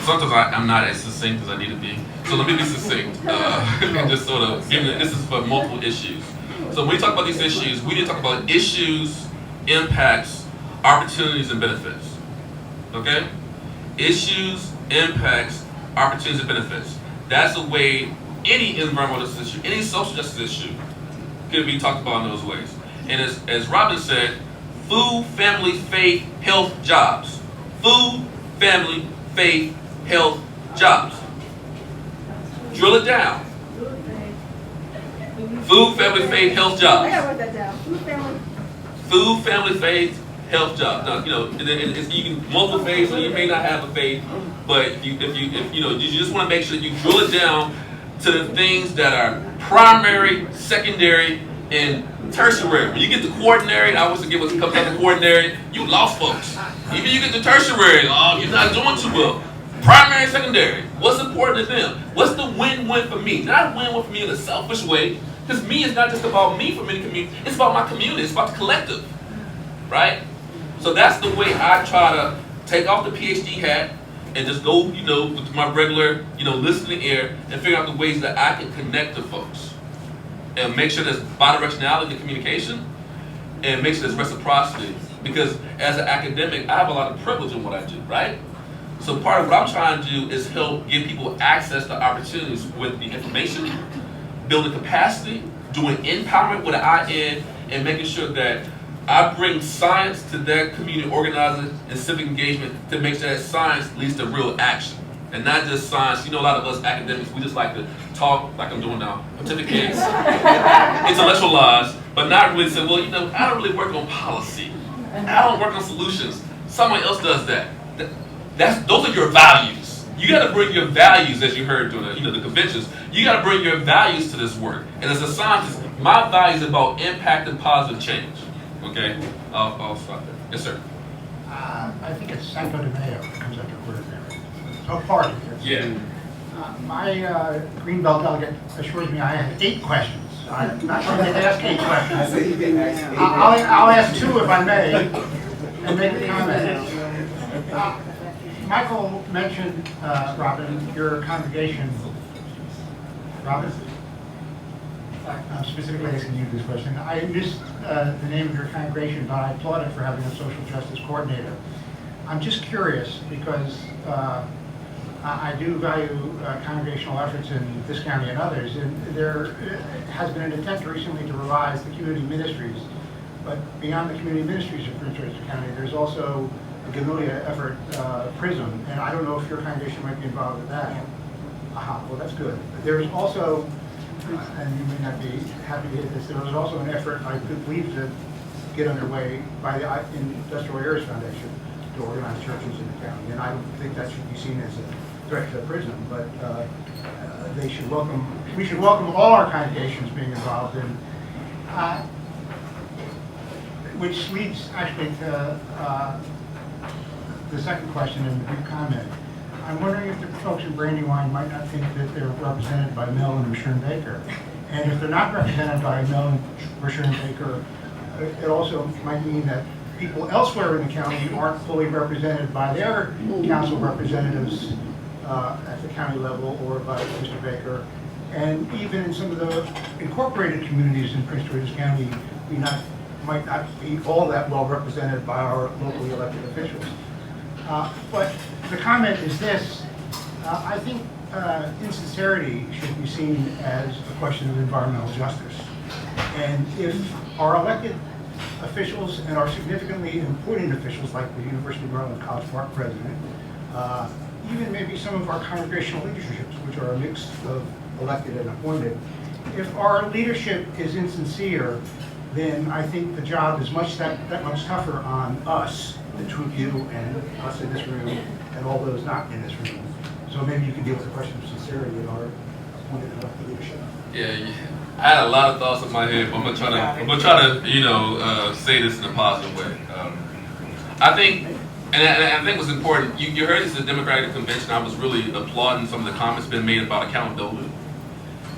sometimes I'm not as succinct as I need to be. So let me be succinct and just sort of this is for multiple issues. So when we talk about these issues, we need to talk about issues, impacts, opportunities, and benefits. Okay? Issues, impacts, opportunities, and benefits. That's the way any environmental justice issue, any social justice issue can be talked about in those ways. And as Robin said, food, family, faith, health, jobs. Food, family, faith, health, jobs. Drill it down. Food, family, faith, health, jobs. I gotta write that down. Food, family, faith, health, jobs. Now, you can multiple faiths, so you may not have a faith, but you just want to make sure that you drill it down to the things that are primary, secondary, and tertiary. When you get to quaternary, I always forget what comes out of quaternary, you lost folks. Even you get to tertiary, you're not doing too well. Primary, secondary, what's important to them? What's the win-win for me? Not a win-win for me in a selfish way, because me is not just about me for many communities, it's about my community, it's about the collective, right? So that's the way I try to take off the PhD hat and just go, with my regular, listening ear and figure out the ways that I can connect to folks and make sure there's bidirectionality in the communication and make sure there's reciprocity. Because as an academic, I have a lot of privilege in what I do, right? So part of what I'm trying to do is help give people access to opportunities with the information, building capacity, doing empowerment with an IN, and making sure that I bring science to their community organizing and civic engagement to make sure that science leads to real action. And not just science. A lot of us academics, we just like to talk like I'm doing now, pontificate, intellectualize, but not really say, well, I don't really work on policy. I don't work on solutions. Someone else does that. Those are your values. You got to bring your values, as you heard during the conventions. You got to bring your values to this work. And as a scientist, my values are about impact and positive change. Okay, I'll stop there. Yes, sir. I think it's Cinco de Mayo that comes after Quarter Mayo. So party. Yeah. My Greenbelt delegate assures me I have 8 questions. I'm not sure they ask 8 questions. I'll ask 2 if I may, and make a comment. Michael mentioned, Robin, your congregation. Robin? I'm specifically asking you this question. I missed the name of your congregation, but I applaud it for having a social justice coordinator. I'm just curious because I do value congregational efforts in this county and others, and there has been an attempt recently to revise the community ministries. But beyond the community ministries of Prince George's County, there's also a Gamulia effort, PRISM, and I don't know if your congregation might be involved with that. Aha, well that's good. There's also, and you may not be happy to hear this, there was also an effort, I believe, to get underway by the Industrial Heirs Foundation to organize churches in the county. And I don't think that should be seen as a threat to PRISM, but we should welcome all our congregations being involved in, which leads actually to the second question and the brief comment. I'm wondering if the folks in Brandywine might not think that they're represented by Mel and Rashern Baker. And if they're not represented by Mel and Rashern Baker, it also might mean that people elsewhere in the county aren't fully represented by their council representatives at the county level or by Mr. Baker. And even in some of the incorporated communities in Prince George's County, we might not be all that well represented by our locally elected officials. But the comment is this: I think insincerity should be seen as a question of environmental justice. And if our elected officials and our significantly important officials like the University of Maryland College Park president, even maybe some of our congregational leaderships, which are a mix of elected and appointed, if our leadership is insincere, then I think the job is that much tougher on us, the two of you and us in this room and all those not in this room. So maybe you can deal with the question of sincerity in our appointed elected leadership. Yeah, I had a lot of thoughts in my head, but I'm gonna try to say this in a positive way. I think, and I think what's important, you heard this at the Democratic Convention. I was really applauding some of the comments being made about accountability.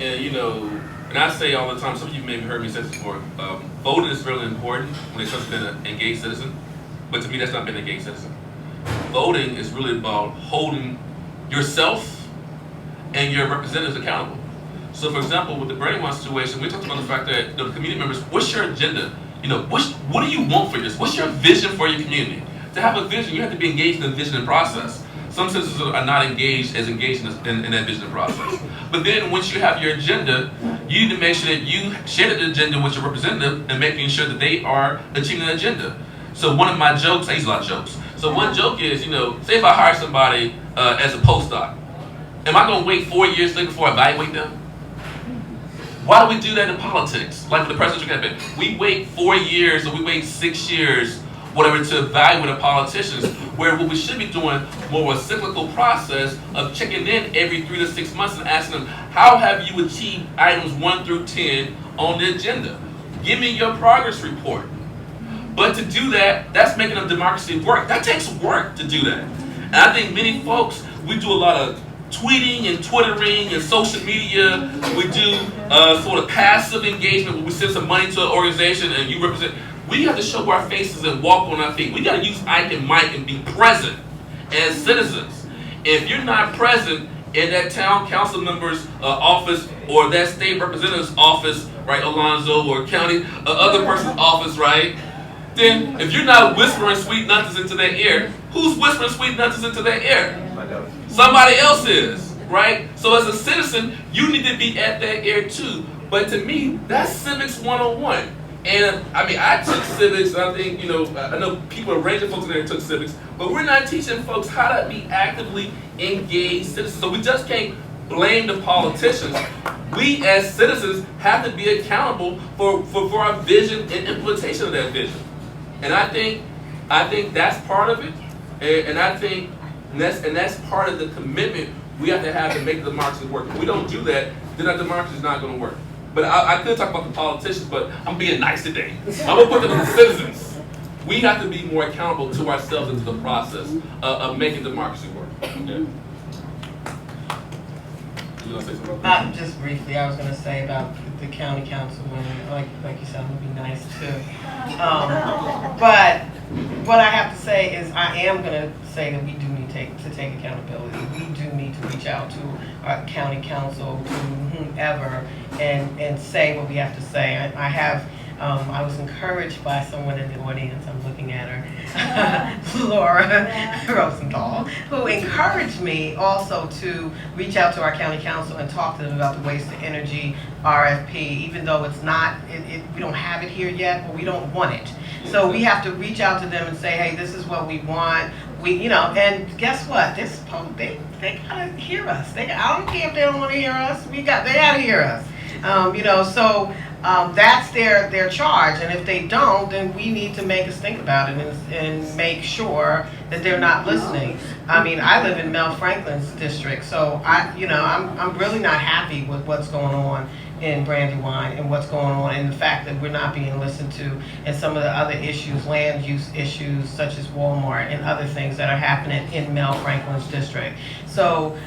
And and I say all the time, some of you maybe heard me say this before, voting is really important when it comes to being an engaged citizen. But to me, that's not being an engaged citizen. Voting is really about holding yourself and your representatives accountable. So for example, with the Brandywine situation, we talked about the fact that the community members, what's your agenda? What do you want for this? What's your vision for your community? To have a vision, you have to be engaged in the vision and process. Some citizens are not engaged in that vision and process. But then once you have your agenda, you need to make sure that you share the agenda with your representative and making sure that they are achieving the agenda. So one of my jokes, I use a lot of jokes. So one joke is, say if I hire somebody as a postdoc, am I going to wait 4 years later before I evaluate them? Why do we do that in politics? Like with the presidential campaign, we wait 4 years or we wait 6 years, whatever, to evaluate the politicians, where what we should be doing more of a cyclical process of checking in every 3 to 6 months and asking them, how have you achieved items 1 through 10 on the agenda? Give me your progress report. But to do that, that's making a democracy work. That takes work to do that. And I think many folks, we do a lot of tweeting and twittering and social media. We do sort of passive engagement where we send some money to an organization and you represent. We have to show our faces and walk on our feet. We got to use Ike and Mike and be present as citizens. If you're not present in that town council member's office or that state representative's office, right, Alonzo, or county other person's office, right, then if you're not whispering sweet nothings into their ear, who's whispering sweet nothings into their ear? Somebody else is, right? So as a citizen, you need to be at that ear too. But to me, that's civics 101. And I took civics, and I think, I know people, a range of folks in there took civics, but we're not teaching folks how to be actively engaged citizens. So we just can't blame the politicians. We as citizens have to be accountable for our vision and implementation of that vision. And I think that's part of it. And I think And that's part of the commitment we have to make the democracy work. If we don't do that, then our democracy is not going to work. But I could talk about the politicians, but I'm being nice today. I'm going to put them in the citizens. We have to be more accountable to ourselves and to the process of making democracy work. Yeah. You want to say something? Just briefly, I was going to say about the county council, and like you said, I'm going to be nice too. But what I have to say is I am going to say that we do need to take accountability. We do need to reach out to our county council, to whomever, and say what we have to say. I was encouraged by someone in the audience, I'm looking at her, Laura Rosenthal, who encouraged me also to reach out to our county council and talk to them about the waste to energy RFP, even though it's not, we don't have it here yet, but we don't want it. So we have to reach out to them and say, hey, this is what we want. And guess what? They gotta hear us. I don't care if they don't want to hear us. They gotta hear us. That's their charge, and if they don't, then we need to make us think about it and make sure that they're not listening. I mean, I live in Mel Franklin's district, so I'm really not happy with what's going on in Brandywine and what's going on, and the fact that we're not being listened to, and some of the other issues, land use issues such as Walmart and other things that are happening in Mel Franklin's district. So,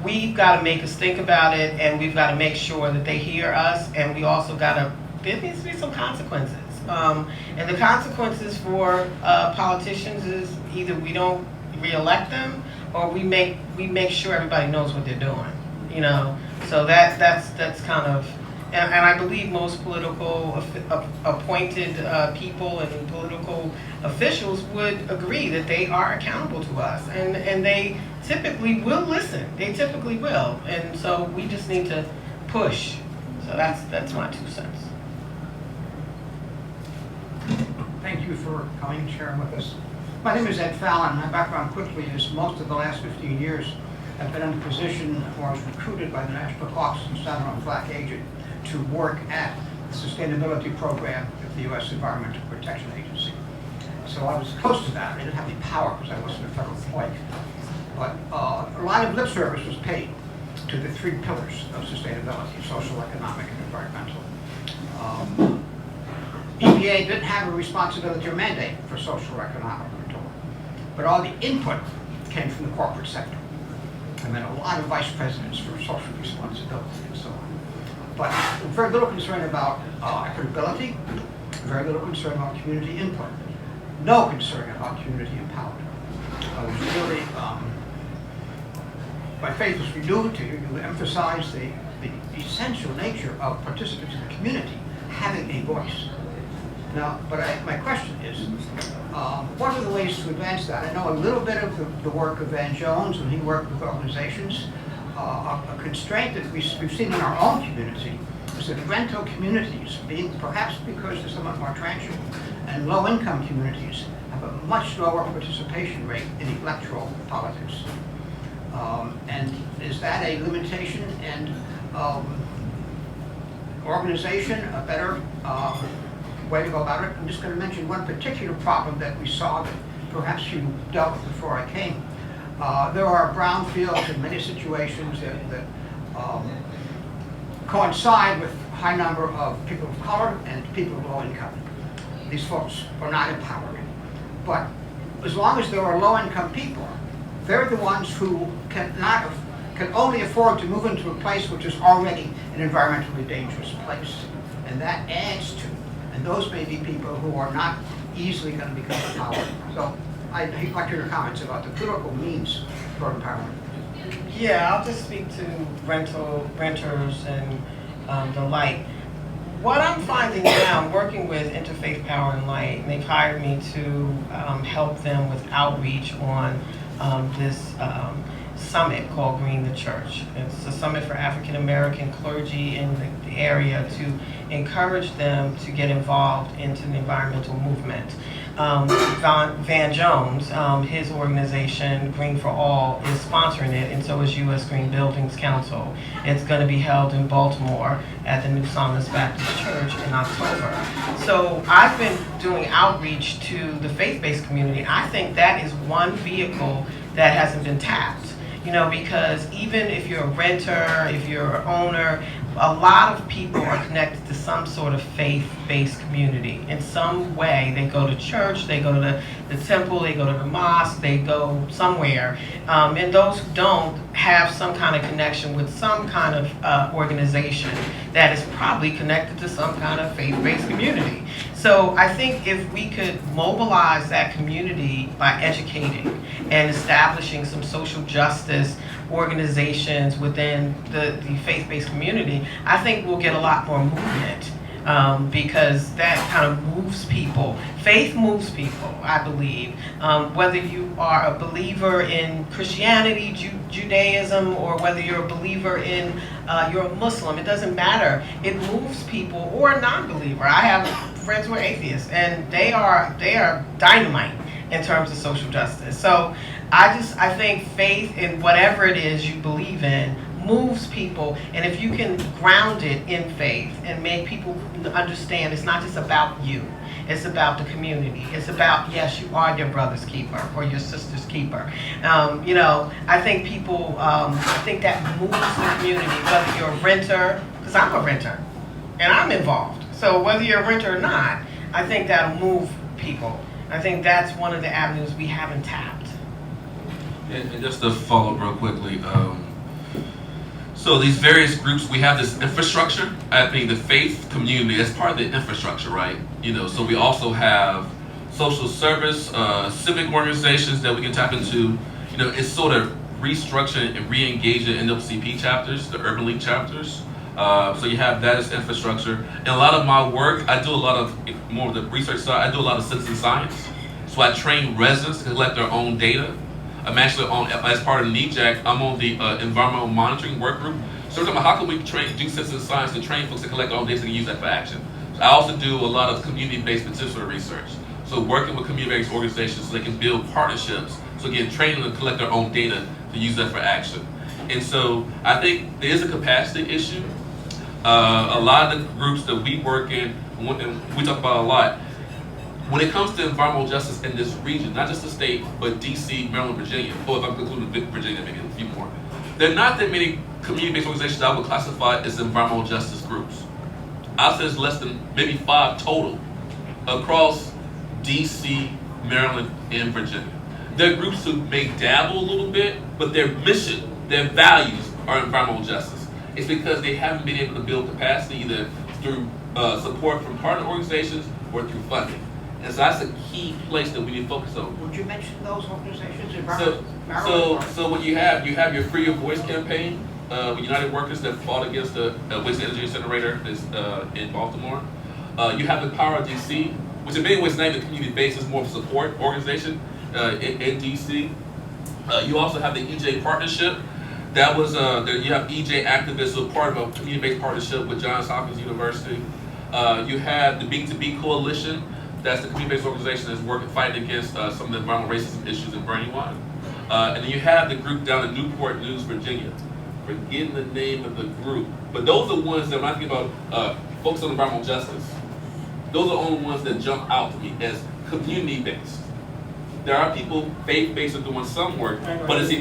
we've got to make us think about it, and we've got to make sure that they hear us, and we also there needs to be some consequences. And the consequences for politicians is either we don't re-elect them, or we make sure everybody knows what they're doing. So that's kind of, and I believe most political appointed people and political officials would agree that they are accountable to us, and they typically will listen. They typically will, and so we just need to push. So that's my 2 cents. Thank you for coming and sharing with us. My name is Ed Fallon. My background quickly is most of the last 15 years I've been in a position where I was recruited by the National Caucus and Center on Black Agent to work at the sustainability program of the U.S. Environmental Protection Agency. So I was close to that. I didn't have any power because I wasn't a federal employee. But a lot of lip service was paid to the 3 pillars of sustainability: social, economic, and environmental. EPA didn't have a responsibility or mandate for social or economic control, but all the input came from the corporate sector. I met a lot of vice presidents for social responsibility and so on. But very little concern about equitability, very little concern about community input, no concern about community empowerment. I was really, my faith was renewed to you. You emphasize the essential nature of participants in the community having a voice. Now, but my question is, what are the ways to advance that? I know a little bit of the work of Van Jones when he worked with organizations. A constraint that we've seen in our own community is that rental communities, perhaps because they're somewhat more transient, and low-income communities have a much lower participation rate in electoral politics. And is that a limitation and organization a better way to go about it? I'm just going to mention one particular problem that we saw that perhaps you dealt with before I came. There are brownfields in many situations that coincide with a high number of people of color and people of low income. These folks are not empowered. But as long as there are low income people, they're the ones who can only afford to move into a place which is already an environmentally dangerous place. And that adds to, and those may be people who are not easily going to become empowered. So I'd like your comments about the political means for empowerment. Yeah, I'll just speak to renters and the like. What I'm finding now, I'm working with Interfaith Power and Light, and they've hired me to help them with outreach on this summit called Green the Church. It's a summit for African American clergy in the area to encourage them to get involved into the environmental movement. Van Jones, his organization, Green for All, is sponsoring it, and so is U.S. Green Buildings Council. It's going to be held in Baltimore at the New Psalmist Baptist Church in October. So I've been doing outreach to the faith-based community. I think that is one vehicle that hasn't been tapped. Because even if you're a renter, if you're an owner, a lot of people are connected to some sort of faith-based community. In some way, they go to church, they go to the temple, they go to the mosque, they go somewhere. And those who don't have some kind of connection with some kind of organization that is probably connected to some kind of faith-based community. So I think if we could mobilize that community by educating and establishing some social justice organizations within the faith-based community, I think we'll get a lot more movement, because that kind of moves people. Faith moves people, I believe. Whether you are a believer in Christianity, Judaism, or whether you're a believer in, you're a Muslim, it doesn't matter. It moves people, or a non-believer. I have friends who are atheists, and they are dynamite in terms of social justice. So I think faith in whatever it is you believe in moves people, and if you can ground it in faith and make people understand it's not just about you, it's about the community. It's about, yes, you are your brother's keeper or your sister's keeper. I think people, I think that moves the community, whether you're a renter, because I'm a renter and I'm involved. So whether you're a renter or not, I think that'll move people. I think that's one of the avenues we haven't tapped. And just to follow up real quickly, so these various groups, we have this infrastructure. I think the faith community is part of the infrastructure, right? So we also have social service, civic organizations that we can tap into. It's sort of restructuring and re-engaging NWCP chapters, the Urban League chapters. So you have that as infrastructure. And a lot of my work, I do a lot of, more of the research side, I do a lot of citizen science. So I train residents to collect their own data. I'm actually on, as part of NEJAC, I'm on the environmental monitoring work group. So we're talking about how can we do citizen science to train folks to collect their own data so they can use that for action. So I also do a lot of community-based participatory research. So working with community-based organizations so they can build partnerships. So again, training them to collect their own data to use that for action. And so I think there is a capacity issue. A lot of the groups that we work in, and we talk about a lot, when it comes to environmental justice in this region, not just the state, but DC, Maryland, Virginia, or if I'm including Virginia, maybe a few more, there are not that many community-based organizations I would classify as environmental justice groups. I'd say it's less than maybe 5 total across DC, Maryland, and Virginia. There are groups who may dabble a little bit, but their mission, their values are environmental justice. It's because they haven't been able to build capacity either through support from partner organizations or through funding. And so that's a key place that we need to focus on. Would you mention those organizations? So what you have your Free Your Voice campaign with United Workers that fought against the waste energy incinerator that's in Baltimore. You have the Power of DC, which in many ways is not even community-based, it's more of a support organization in DC. You also have the EJ Partnership. That was, you have EJ activists who are part of a community-based partnership with Johns Hopkins University. You have the B2B Coalition. That's the community-based organization that's working, fighting against some of the environmental racism issues in Brandywine. And then you have the group down in Newport News, Virginia. Forgetting the name of the group. But those are the ones that, when I think about folks on environmental justice, those are the only ones that jump out to me as community-based. There are people faith-based are doing some work, but it's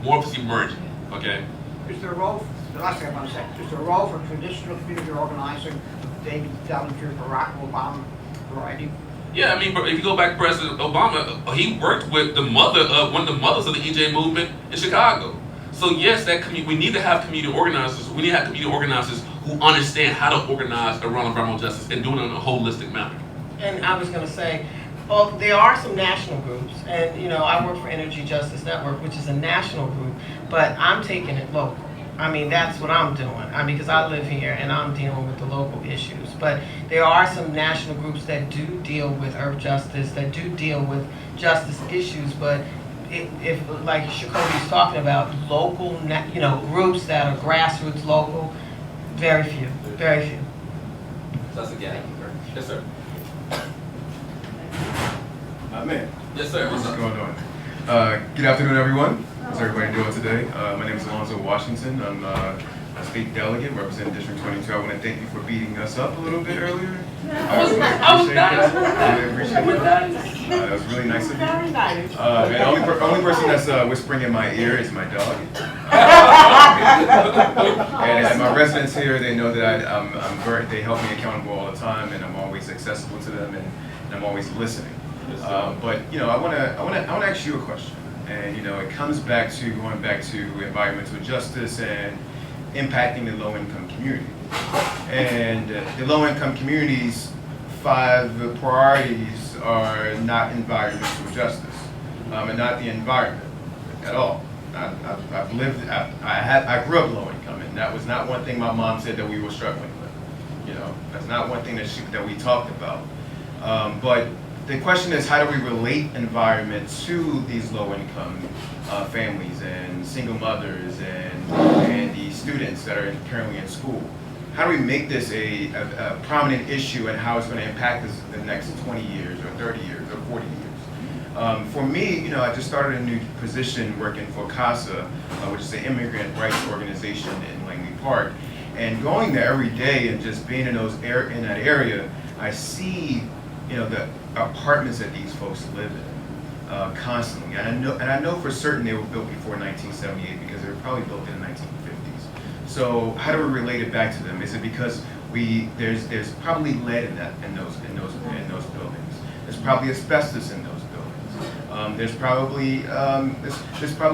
more of it's emerging. Okay? Is there a role, the last thing I want to say, is there a role for traditional community organizing, David Dellinger, Barack Obama variety? Yeah, I mean, if you go back to President Obama, he worked with the mother of one of the mothers of the EJ movement in Chicago. So yes, we need to have community organizers. We need to have community organizers who understand how to organize around environmental justice and do it in a holistic manner. And I was going to say, well, there are some national groups, and I work for Energy Justice Network, which is a national group, but I'm taking it local. I mean, that's what I'm doing. Because I live here and I'm dealing with the local issues. But there are some national groups that do deal with earth justice, that do deal with justice issues. But if like Shakobi's talking about, local, groups that are grassroots local, very few, very few. So that's a gap. Yes, sir. Man. Yes, sir. What's going on? Good afternoon, everyone. How's everybody doing today? My name is Alonzo Washington. I'm a state delegate representing District 22. I want to thank you for beating us up a little bit earlier. I was nice. I really appreciate that. That was really nice of you. Very nice. And the only person that's whispering in my ear is my dog. And my residents here, they know that they help me accountable all the time, and I'm always accessible to them, and I'm always listening. But you know, I want to ask you a question, and you know, it comes back to going back to environmental justice and impacting the low-income community. And the low-income community's 5 priorities are not environmental justice, and not the environment at all. I grew up low-income, and that was not one thing my mom said that we were struggling with. You know, that's not one thing that we talked about. But the question is, how do we relate environment to these low-income families and single mothers and the students that are currently in school? How do we make this a prominent issue and how it's going to impact us the next 20 years or 30 years or 40 years? For me, you know, I just started a new position working for CASA, which is an immigrant rights organization in Langley Park. And going there every day and just being in that area, I see, you know, the apartments that these folks live in constantly. And I know for certain they were built before 1978 because they were probably built in the 1950s. So how do we relate it back to them? Is it because there's probably lead in those buildings? There's probably asbestos in those buildings. There's probably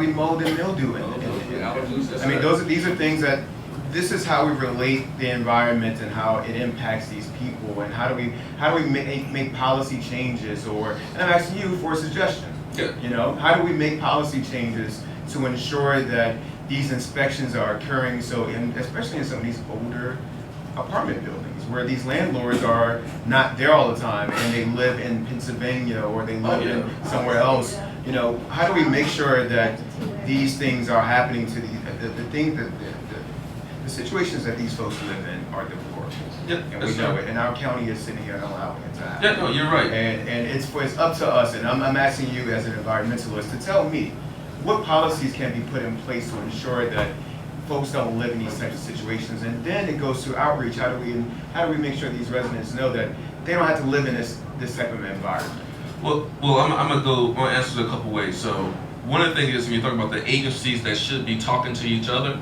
mold and mildew in it. I mean, these are things that. This is how we relate the environment and how it impacts these people, and how do we make policy changes? And I'm asking you for a suggestion. Yeah. You know, how do we make policy changes to ensure that these inspections are occurring? So, especially in some of these older apartment buildings where these landlords are not there all the time, and they live in Pennsylvania or they live in somewhere else. You know, how do we make sure that these things are happening to the situations that these folks live in are deplorable, and we know it. And our county is sitting here and allowing it to happen. Yeah, no, you're right. And it's up to us. And I'm asking you as an environmentalist to tell me what policies can be put in place to ensure that folks don't live in these types of situations. And then it goes to outreach. How do we make sure these residents know that they don't have to live in this type of environment? Well, I'm gonna answer it a couple ways. So one of the things is when you talk about the agencies that should be talking to each other.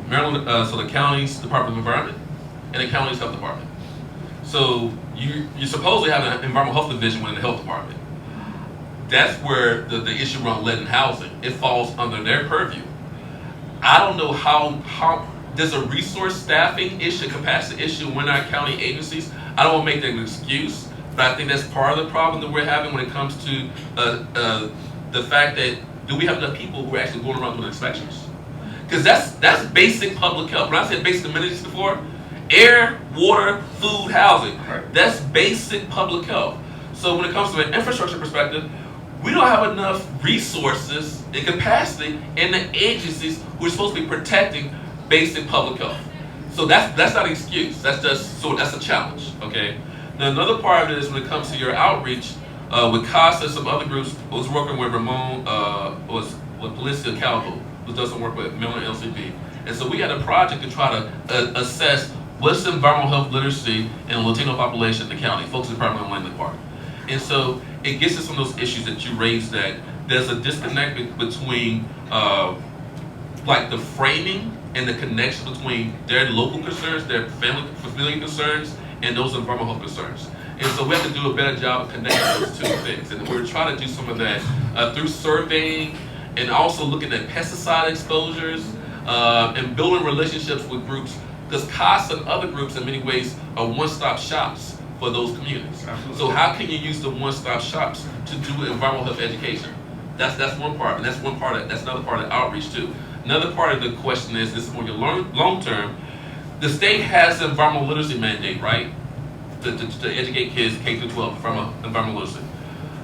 Maryland, so the county's Department of Environment and the county's Health Department. So you supposedly have an Environmental Health Division within the Health Department. That's where the issue around lead and housing, it falls under their purview. I don't know how there's a resource staffing issue, capacity issue within our county agencies. I don't want to make that an excuse, but I think that's part of the problem that we're having when it comes to the fact that do we have enough people who are actually going around doing inspections? Because that's basic public health. When I said basic amenities before, air, water, food, housing, that's basic public health. So when it comes to an infrastructure perspective, we don't have enough resources and capacity in the agencies who are supposed to be protecting basic public health. So that's not an excuse. That's a challenge. Okay. Now another part of it is when it comes to your outreach with CASA and some other groups. I was working with Ramon, was with Policia Calvo, who does some work with Miller LCP. And so we had a project to try to assess what's the environmental health literacy in the Latino population in the county, folks primarily in Langley Park. And so it gets to some of those issues that you raised, that there's a disconnect between like the framing and the connection between their local concerns, their family concerns, and those environmental health concerns. And so we have to do a better job of connecting those two things. And we're trying to do some of that through surveying, and also looking at pesticide exposures, and building relationships with groups, because CASA and other groups in many ways are one-stop shops for those communities. Absolutely. So how can you use the one-stop shops to do environmental health education? That's one part, and that's another part of outreach too. Another part of the question is, this is more your long-term, the state has an environmental literacy mandate, right? To educate kids K through 12 from environmental literacy.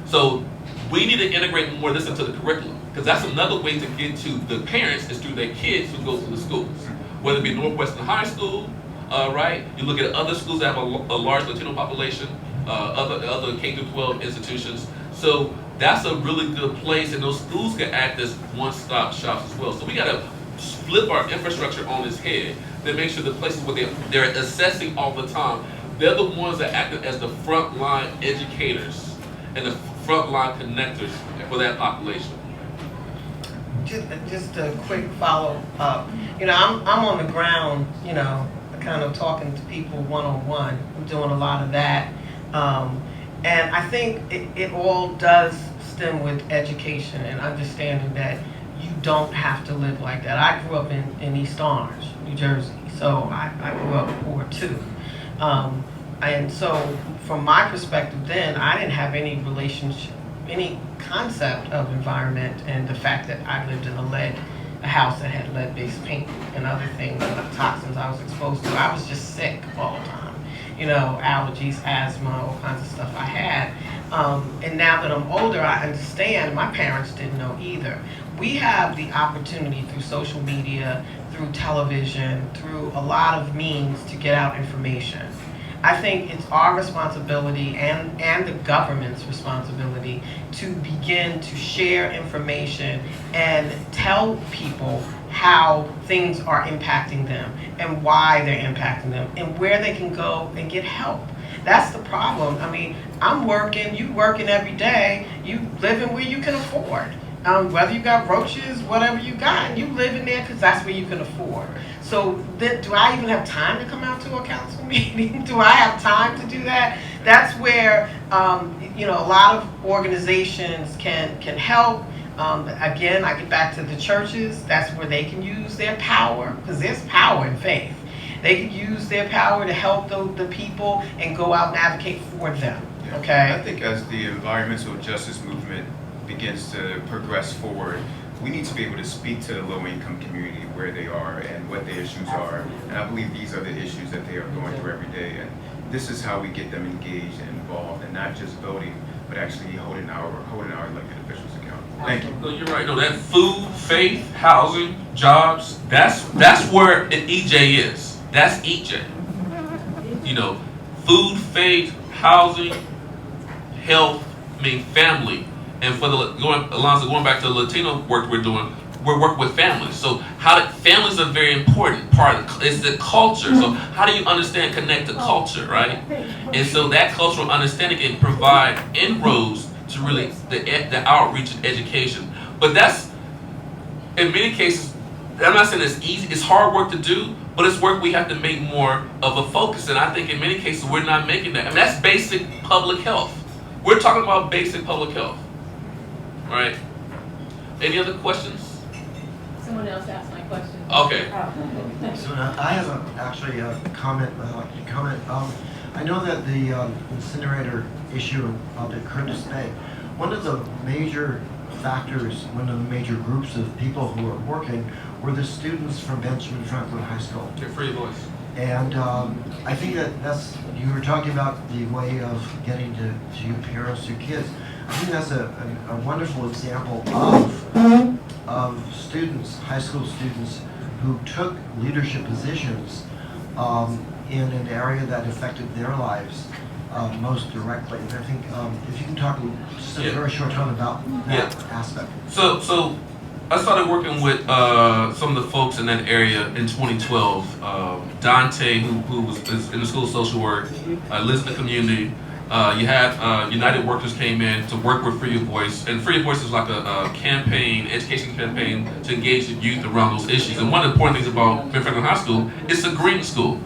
So we need to integrate more of this into the curriculum, because that's another way to get to the parents is through their kids who go to the schools, whether it be Northwestern High School, right? You look at other schools that have a large Latino population, other K through 12 institutions. So that's a really good place, and those schools can act as one-stop shops as well. So we got to flip our infrastructure on its head to make sure the places where they're assessing all the time, they're the ones that acted as the frontline educators and the frontline connectors for that population. Just a quick follow up. You know, I'm on the ground, you know, kind of talking to people one-on-one. I'm doing a lot of that. And I think it all does stem with education and understanding that you don't have to live like that. I grew up in East Orange, New Jersey, so I grew up poor too. And so from my perspective then, I didn't have any relationship, any concept of environment and the fact that I lived in a house that had lead-based paint and other things and toxins I was exposed to. I was just sick all the time. You know, allergies, asthma, all kinds of stuff I had. And now that I'm older, I understand my parents didn't know either. We have the opportunity through social media, through television, through a lot of means to get out information. I think it's our responsibility and the government's responsibility to begin to share information and tell people how things are impacting them and why they're impacting them and where they can go and get help. That's the problem. I mean, I'm working, you working every day, you living where you can afford. Whether you got roaches, whatever you got, you live in there because that's where you can afford. So then, do I even have time to come out to a council meeting? Do I have time to do that? That's where you know, a lot of organizations can help. Again, I get back to the churches. That's where they can use their power, because there's power in faith. They can use their power to help the people and go out and advocate for them. Yeah. Okay. I think as the environmental justice movement begins to progress forward, we need to be able to speak to the low-income community where they are and what their issues are. And I believe these are the issues that they are going through every day. And this is how we get them engaged and involved, and not just voting, but actually holding our elected officials accountable. Thank you. No, you're right. No, that food, faith, housing, jobs, that's where an EJ is. That's EJ. You know, food, faith, housing, health, I mean family. And for Alonzo, going back to the Latino work we're doing, we're working with families. So families are a very important part of it's the culture. So how do you understand, connect to culture, right? And so that cultural understanding can provide inroads to really the outreach and education. But that's, in many cases, I'm not saying it's easy, it's hard work to do, but it's work we have to make more of a focus. And I think in many cases we're not making that. I mean, that's basic public health. We're talking about basic public health. All right. Any other questions? Someone else asked my question. Okay. So I have actually a comment. I know that the incinerator issue up at Curtis Bay, one of the major factors, one of the major groups of people who were working were the students from Benjamin Franklin High School. Your free voice. And I think that's, you were talking about the way of getting to parents to kids. I think that's a wonderful example of students, high school students, who took leadership positions in an area that affected their lives most directly. And I think if you can talk just a very short time about that aspect. So I started working with some of the folks in that area in 2012. Dante, who is in the School of Social Work, lives in the community. You had United Workers came in to work with Free Your Voice, and Free Your Voice is like a campaign, education campaign to engage the youth around those issues. And one of the important things about Ben Franklin High School, it's a green school.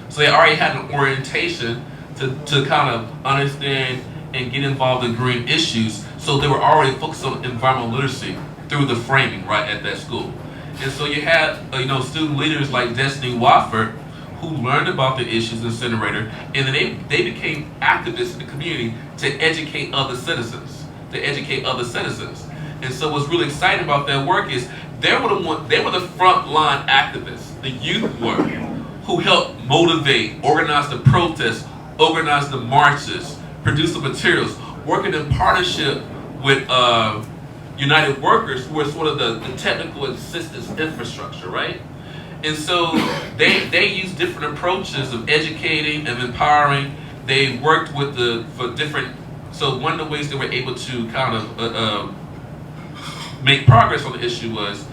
So they already had an orientation to kind of understand and get involved in green issues. So they were already focused on environmental literacy through the framing right at that school. And so you had student leaders like Destiny Wofford, who learned about the issues in incinerator, and then they became activists in the community to educate other citizens. And so what's really exciting about that work is they were the frontline activists, the youth work, who helped motivate, organize the protests, organize the marches, produce the materials, working in partnership with United Workers, who are sort of the technical assistance infrastructure, right? And so they use different approaches of educating and empowering. They worked with so one of the ways they were able to kind of make progress on the issue was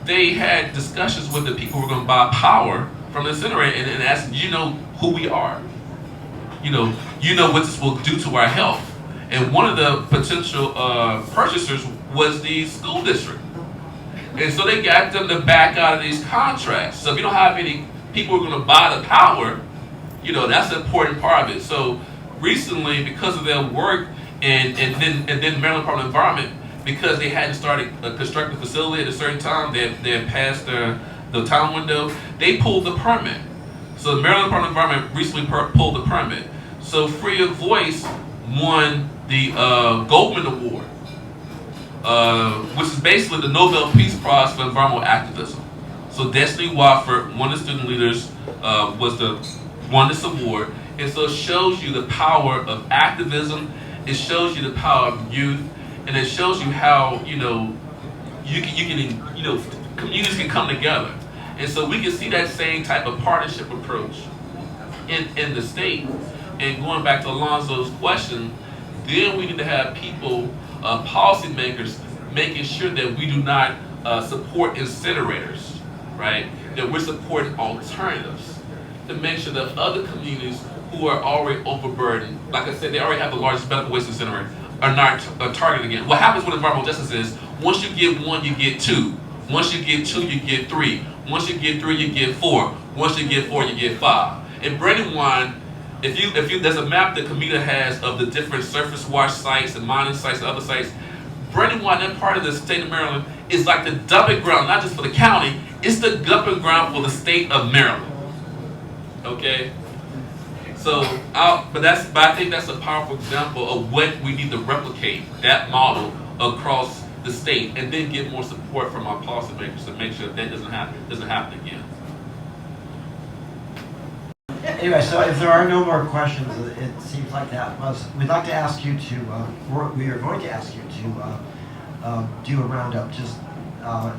they had discussions with the people who were going to buy power from the incinerator and asked, do you know who we are? you know what this will do to our health. And one of the potential purchasers was the school district. And so they got them to back out of these contracts. So if you don't have any people who are going to buy the power, that's an important part of it. So recently, because of their work and then Maryland Department of Environment, because they hadn't started constructing the facility at a certain time, they had passed the time window, they pulled the permit. So the Maryland Department of Environment recently pulled the permit. So Free of Voice won the Goldman Award, which is basically the Nobel Peace Prize for environmental activism. So Destiny Wofford, one of the student leaders, won this award. And so it shows you the power of activism. It shows you the power of youth, and it shows you how communities can come together. And so we can see that same type of partnership approach in the state. And going back to Alonzo's question, then we need to have people, policymakers, making sure that we do not support incinerators, right? That we're supporting alternatives to make sure that other communities who are already overburdened, like I said, they already have the largest medical waste incinerator, are not targeted again. What happens with environmental justice is, once you get one, you get two. Once you get two, you get three. Once you get three, you get four. Once you get four, you get five. In Brandywine, if you there's a map that Comita has of the different surface wash sites and mining sites and other sites. Brandywine, that part of the state of Maryland, is like the dumping ground, not just for the county, it's the dumping ground for the state of Maryland. Okay? So, but I think that's a powerful example of what we need to replicate, that model across the state, and then get more support from our policymakers to make sure that doesn't happen again. Anyway, so if there are no more questions, it seems like that was. We'd like to ask you to. We are going to ask you to do a roundup. Just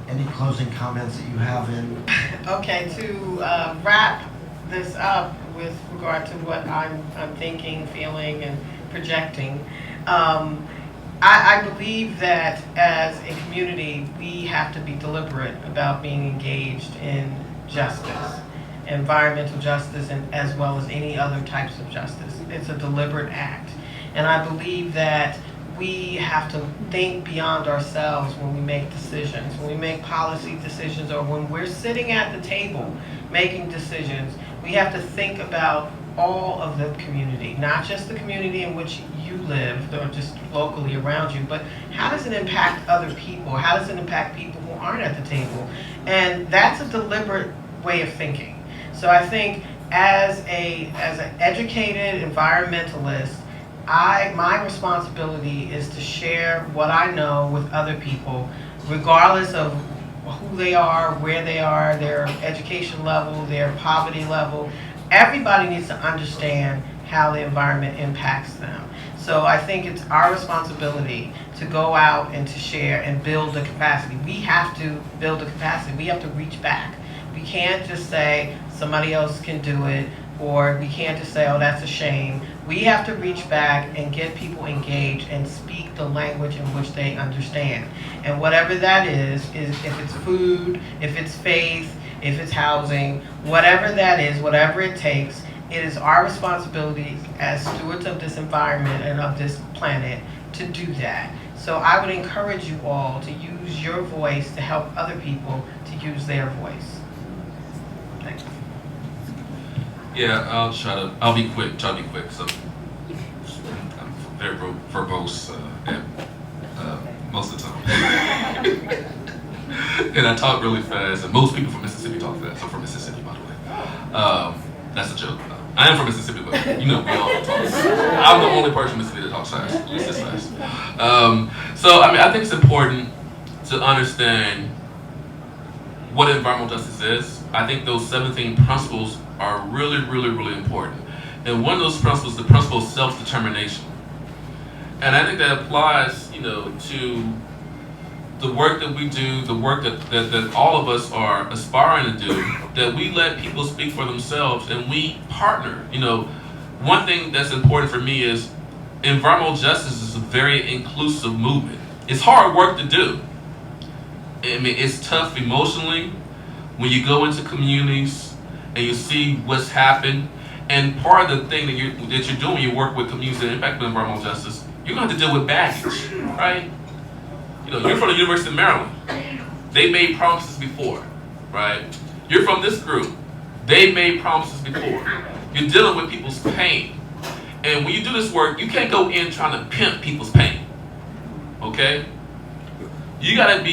any closing comments that you have in. Okay, to wrap this up with regard to what I'm thinking, feeling, and projecting. I believe that as a community, we have to be deliberate about being engaged in justice, environmental justice, and as well as any other types of justice. It's a deliberate act. And I believe that we have to think beyond ourselves when we make decisions, when we make policy decisions, or when we're sitting at the table making decisions. We have to think about all of the community, not just the community in which you live or just locally around you, but how does it impact other people? How does it impact people who aren't at the table? And that's a deliberate way of thinking. So I think as an educated environmentalist, my responsibility is to share what I know with other people, regardless of who they are, where they are, their education level, their poverty level. Everybody needs to understand how the environment impacts them. So I think it's our responsibility to go out and to share and build the capacity. We have to build the capacity. We have to reach back. We can't just say somebody else can do it, or we can't just say, oh, that's a shame. We have to reach back and get people engaged and speak the language in which they understand. And whatever that is if it's food, if it's faith, if it's housing, whatever that is, whatever it takes, it is our responsibility as stewards of this environment and of this planet to do that. So I would encourage you all to use your voice to help other people to use their voice. Thanks. Yeah, I'll be quick, try to be quick. So I'm very verbose most of the time. And I talk really fast, and most people from Mississippi talk fast. I'm from Mississippi, by the way. That's a joke. I am from Mississippi, but we all talk. I'm the only person in Mississippi that talks fast. It's just fast. So, I think it's important to understand what environmental justice is. I think those 17 principles are really, really, really important. And one of those principles is the principle of self-determination. And I think that applies, to the work that we do, the work that all of us are aspiring to do, that we let people speak for themselves and we partner. One thing that's important for me is environmental justice is a very inclusive movement. It's hard work to do. It's tough emotionally when you go into communities and you see what's happened And part of the thing that you're doing when you work with communities that impact environmental justice, you're going to have to deal with baggage, right? You know, you're from the University of Maryland. They made promises before, right? You're from this group. They made promises before. You're dealing with people's pain. And when you do this work, you can't go in trying to pimp people's pain, okay? You got to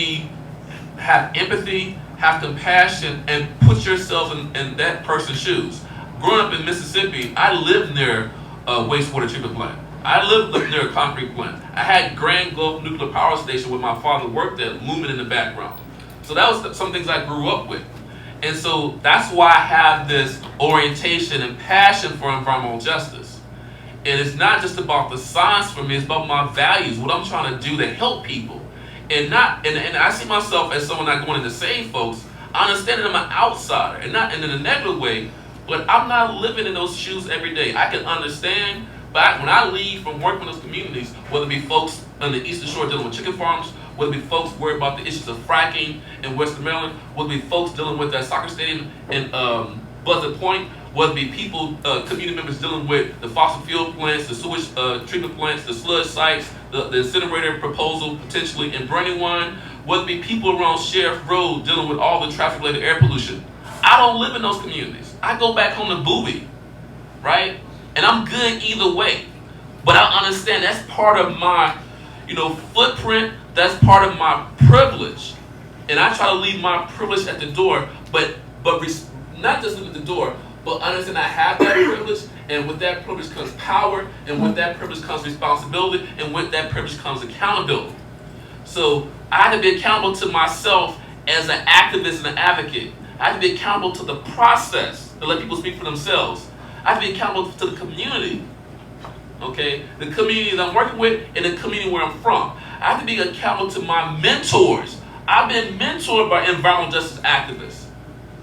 have empathy, have compassion, and put yourself in that person's shoes. Growing up in Mississippi, I lived near a wastewater treatment plant. I lived near a concrete plant. I had Grand Gulf Nuclear Power Station where my father worked at, looming in the background. So that was some things I grew up with. And so that's why I have this orientation and passion for environmental justice. And it's not just about the science for me, it's about my values, what I'm trying to do to help people. And I see myself as someone not going in to save folks. I understand that I'm an outsider, and not in a negative way, but I'm not living in those shoes every day. I can understand, but when I leave from working with those communities, whether it be folks on the Eastern Shore dealing with chicken farms, whether it be folks worried about the issues of fracking in Western Maryland, whether it be folks dealing with that soccer stadium in Buzzard Point, whether it be people, community members dealing with the fossil fuel plants, the sewage treatment plants, the sludge sites, the incinerator proposal potentially in Brandywine, whether it be people around Sheriff Road dealing with all the traffic-related air pollution. I don't live in those communities. I go back home to Bowie, right? And I'm good either way. But I understand that's part of my, footprint. That's part of my privilege. And I try to leave my privilege at the door, but not just leave it at the door, but understand I have that privilege, and with that privilege comes power, and with that privilege comes responsibility, and with that privilege comes accountability. So I have to be accountable to myself as an activist and an advocate. I have to be accountable to the process to let people speak for themselves. I have to be accountable to the community, okay? The community that I'm working with and the community where I'm from. I have to be accountable to my mentors. I've been mentored by environmental justice activists.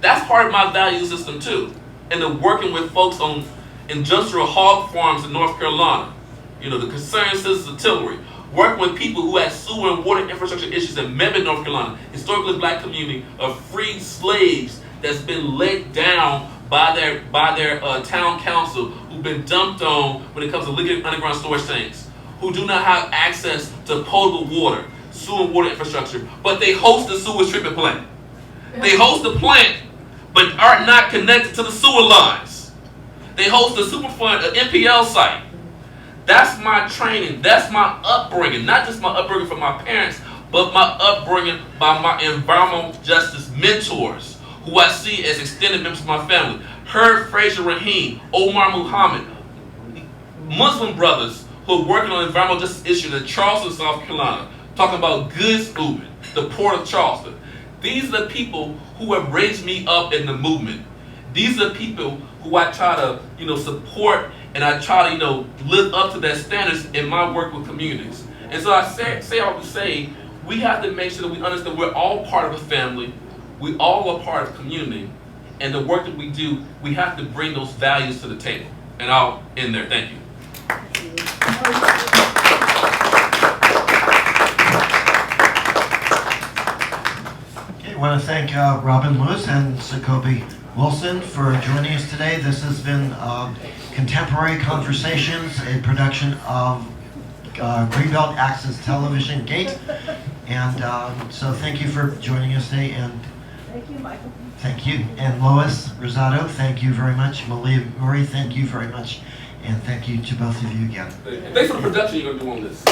That's part of my value system too. And then working with folks on industrial hog farms in North Carolina, the Concerned Citizens Artillery, working with people who had sewer and water infrastructure issues in Mebane, North Carolina, historically black community of freed slaves that's been let down by their town council, who've been dumped on when it comes to leaking underground storage tanks, who do not have access to potable water, sewer and water infrastructure, but they host the sewage treatment plant. They host the plant, but are not connected to the sewer lines. They host the Superfund, an NPL site. That's my training. That's my upbringing. Not just my upbringing from my parents, but my upbringing by my environmental justice mentors, who I see as extended members of my family. Herb Fraser Rahim, Omar Muhammad, Muslim brothers who are working on environmental justice issues in Charleston, South Carolina, talking about goods movement, the port of Charleston. These are the people who have raised me up in the movement. These are the people who I try to, support, and I try to, live up to their standards in my work with communities. And so I say, we have to make sure that we understand we're all part of a family. We all are part of the community. And the work that we do, we have to bring those values to the table. And I'll end there. Thank you. I want to thank Robin Lewis and Jacoby Wilson for joining us today. This has been Contemporary Conversations, a production of Greenbelt Access Television Gate. And so thank you for joining us today. And Thank you, Michael. thank you. And Lois Rosado, thank you very much. Malia Murray, thank you very much. And thank you to both of you again. Thanks for the production you're going to do on this.